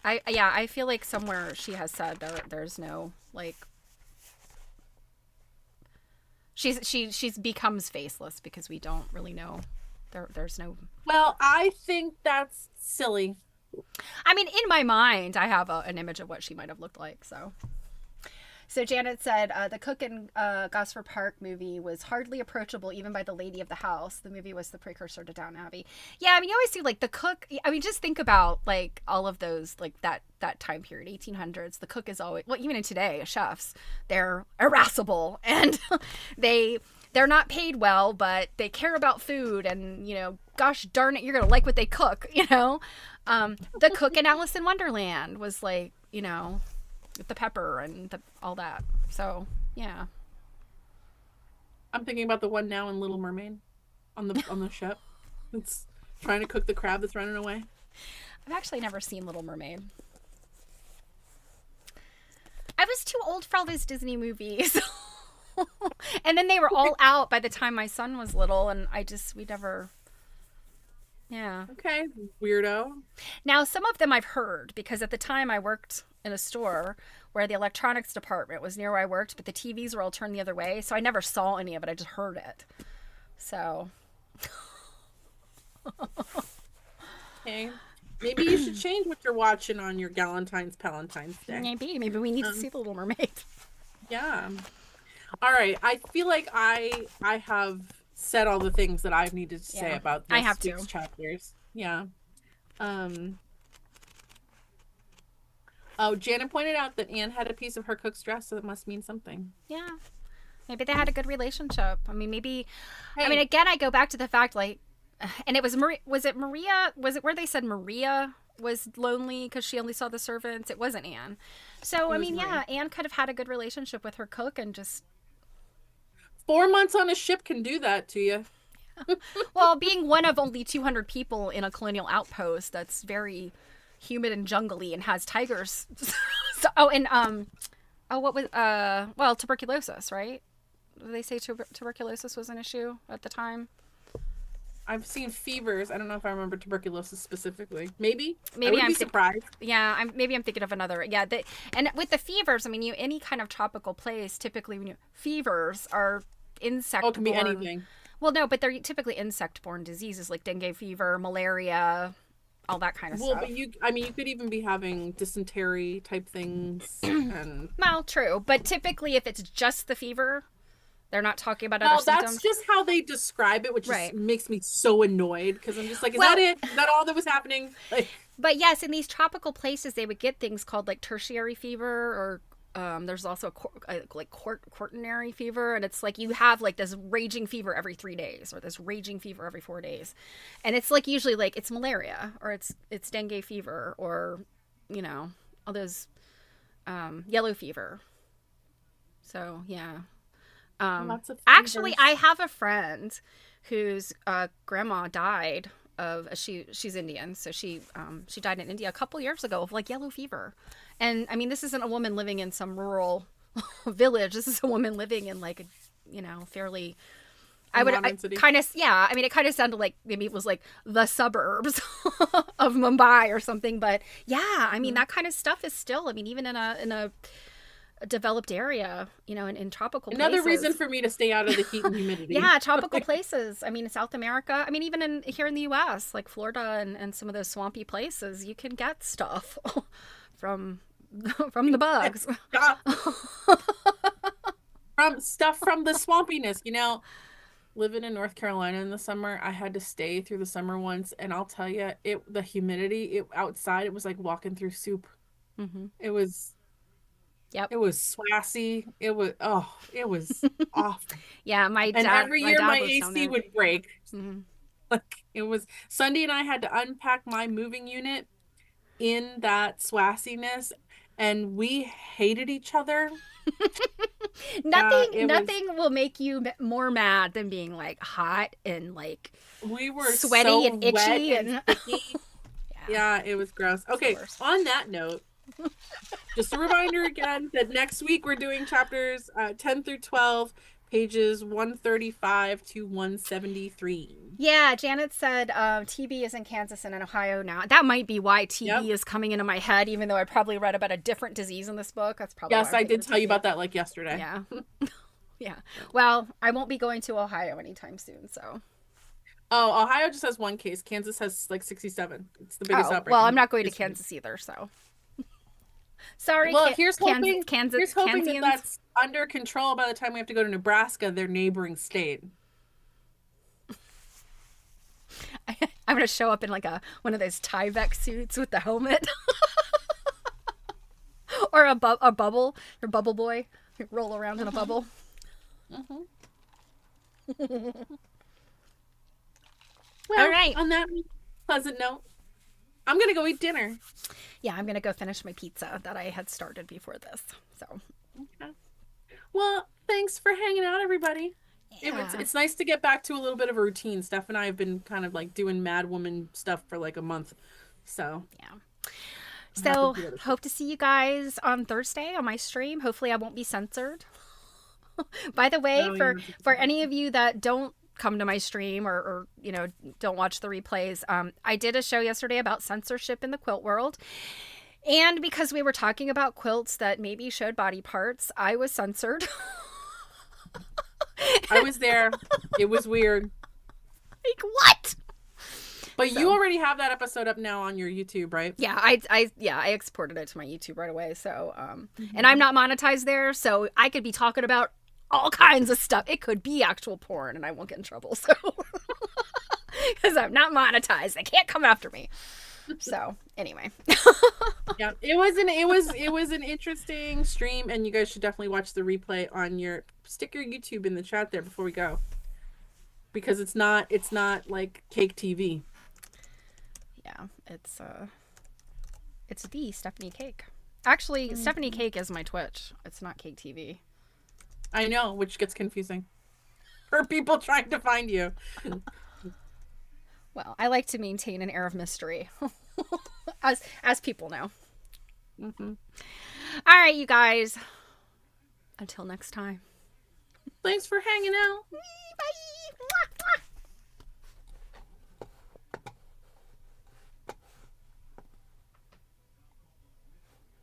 A: I feel like somewhere she has said there's no, like, she's becomes faceless because we don't really know. There's no.
B: Well, I think that's silly.
A: I mean, in my mind, I have an image of what she might have looked like. So Janet said, the cook in Gosford Park movie was hardly approachable even by the lady of the house. The movie was the precursor to Downton Abbey. Yeah, I mean, you always see, like, the cook. I mean, just think about, like, all of those, like, that time period, 1800s. The cook is always, well, even in today, chefs, they're irascible. And they're not paid well, but they care about food. And, gosh darn it, you're going to like what they cook, The cook in Alice in Wonderland was, like, with the pepper and all that. So, yeah.
B: I'm thinking about the one now in Little Mermaid on the ship. It's trying to cook the crab that's running away.
A: I've actually never seen Little Mermaid. I was too old for all those Disney movies. And then they were all out by the time my son was little, and we never. Yeah.
B: Okay, weirdo.
A: Now, some of them I've heard, because at the time I worked in a store where the electronics department was near where I worked, but the TVs were all turned the other way, so I never saw any of it. I just heard it. So.
B: Okay. Maybe you should change what you're watching on your Valentine's Day.
A: Maybe we need to see The Little Mermaid.
B: Yeah. All right. I feel like I have said all the things that I've needed to say about this week's chapters. Yeah. Oh, Janet pointed out that Anne had a piece of her cook's dress, so it must mean something.
A: Yeah. Maybe they had a good relationship. I mean, maybe. Hey. I mean, again, I go back to the fact, like, and it was Maria. Was it Maria? Was it where they said Maria was lonely because she only saw the servants? It wasn't Anne. So, I mean, Maria. Yeah, Anne could have had a good relationship with her cook and just.
B: 4 months on a ship can do that to you.
A: Well, being one of only 200 people in a colonial outpost that's very humid and jungly and has tigers. What was tuberculosis, right? Did they say tuberculosis was an issue at the time?
B: I've seen fevers. I don't know if I remember tuberculosis specifically. Maybe
A: I'm
B: surprised.
A: Yeah, I'm thinking of another. Yeah, and with the fevers, I mean, any kind of tropical place, typically when fevers are insect.
B: Oh, it can be anything.
A: Well, no, but they're typically insect-borne diseases like dengue fever, malaria, all that kind of stuff.
B: Well, but you could even be having dysentery type things. And...
A: Well, true, but typically if it's just the fever, they're not talking about other symptoms.
B: That's just how they describe it, which just makes me so annoyed because I'm just like, is that it? Is that all that was happening? Like...
A: But yes, in these tropical places, they would get things called like tertiary fever or there's also quaternary fever, and it's like you have like this raging fever every 3 days or this raging fever every 4 days, and it's like usually like it's malaria or it's dengue fever or all those yellow fever. So yeah, actually I have a friend whose grandma died of she's Indian, so she died in India a couple years ago of like yellow fever. And I mean, this isn't a woman living in some rural village. This is a woman living in like a fairly kind of I mean, it kind of sounded like maybe it was like the suburbs of Mumbai or something. But yeah, I mean, that kind of stuff is still. I mean, even in a developed area, in tropical places.
B: Another reason for me to stay out of the heat and humidity.
A: Yeah, tropical places. I mean, in South America. I mean, even here in the U.S., like Florida and some of those swampy places, you can get stuff from the bugs.
B: From the swampiness, living in North Carolina in the summer, I had to stay through the summer once, and I'll tell you, the humidity outside, it was like walking through soup.
A: Mm-hmm.
B: It was
A: Yep.
B: it was swassy. It was awful.
A: Yeah,
B: And every
A: my
B: year
A: dad
B: my
A: lives down
B: AC
A: there.
B: would break.
A: Mm-hmm.
B: Like it was Sunday, and I had to unpack my moving unit in that swassiness, and we hated each other. It was
A: Nothing will make you more mad than being like hot and like
B: we were
A: sweaty
B: so
A: and
B: wet
A: itchy
B: and
A: and
B: sticky.
A: yeah,
B: Yeah, it was gross.
A: it's the
B: Okay,
A: worst.
B: on that note, just a reminder again that next week we're doing chapters 10 through 12, pages 135 to 173.
A: Yeah, Janet said TB is in Kansas and in Ohio now. That might be why TB
B: Yep.
A: is coming into my head, even though I probably read about a different disease in this book. That's probably why
B: Yes,
A: I'm
B: I
A: thinking
B: did
A: of
B: tell you
A: TB.
B: about that like yesterday.
A: Yeah. Yeah. Well, I won't be going to Ohio anytime soon, so.
B: Oh, Ohio just has one case. Kansas has like 67. It's the biggest
A: Oh,
B: outbreak
A: well, I'm
B: in
A: not going to
B: history.
A: Kansas either, so. Sorry,
B: Well,
A: Kansas,
B: here's hoping that
A: Kansians.
B: that's under control by the time we have to go to Nebraska, their neighboring state.
A: I'm going to show up in like one of those Tyvek suits with the helmet. Or a bubble, or bubble boy. Roll around in a bubble.
B: Mm-hmm.
A: All right.
B: On that pleasant note, I'm gonna go eat dinner.
A: Yeah, I'm going to go finish my pizza that I had started before this. So.
B: Okay. Well, thanks for hanging out, everybody.
A: Yeah.
B: It's nice to get back to a little bit of a routine. Steph and I have been kind of like doing mad woman stuff for like a month. So
A: Yeah.
B: I'm happy
A: So,
B: to do other stuff.
A: hope to see you guys on Thursday on my stream. Hopefully, I won't be censored. By the way,
B: No,
A: for
B: you're
A: for any of you that don't come to my stream or don't watch the replays, I did a show yesterday about censorship in the quilt world. And because we were talking about quilts that maybe showed body parts, I was censored.
B: I was there. It was weird.
A: Like, what?
B: But you already have that episode up now on your YouTube, right?
A: Yeah, I exported it to my YouTube right away. So, and I'm not monetized there, so I could be talking about all kinds of stuff. It could be actual porn, and I won't get in trouble. So, because I'm not monetized, they can't come after me. So, anyway.
B: Yeah, it was an interesting stream, and you guys should definitely watch the replay on stick your YouTube in the chat there before we go, because it's not like Cake TV.
A: Yeah, it's the Stephanie Cake. Actually, Stephanie Cake is my Twitch. It's not Cake TV.
B: I know, which gets confusing for people trying to find you.
A: Well, I like to maintain an air of mystery, as people know.
B: Mm-hmm.
A: All right, you guys. Until next time.
B: Thanks for hanging out.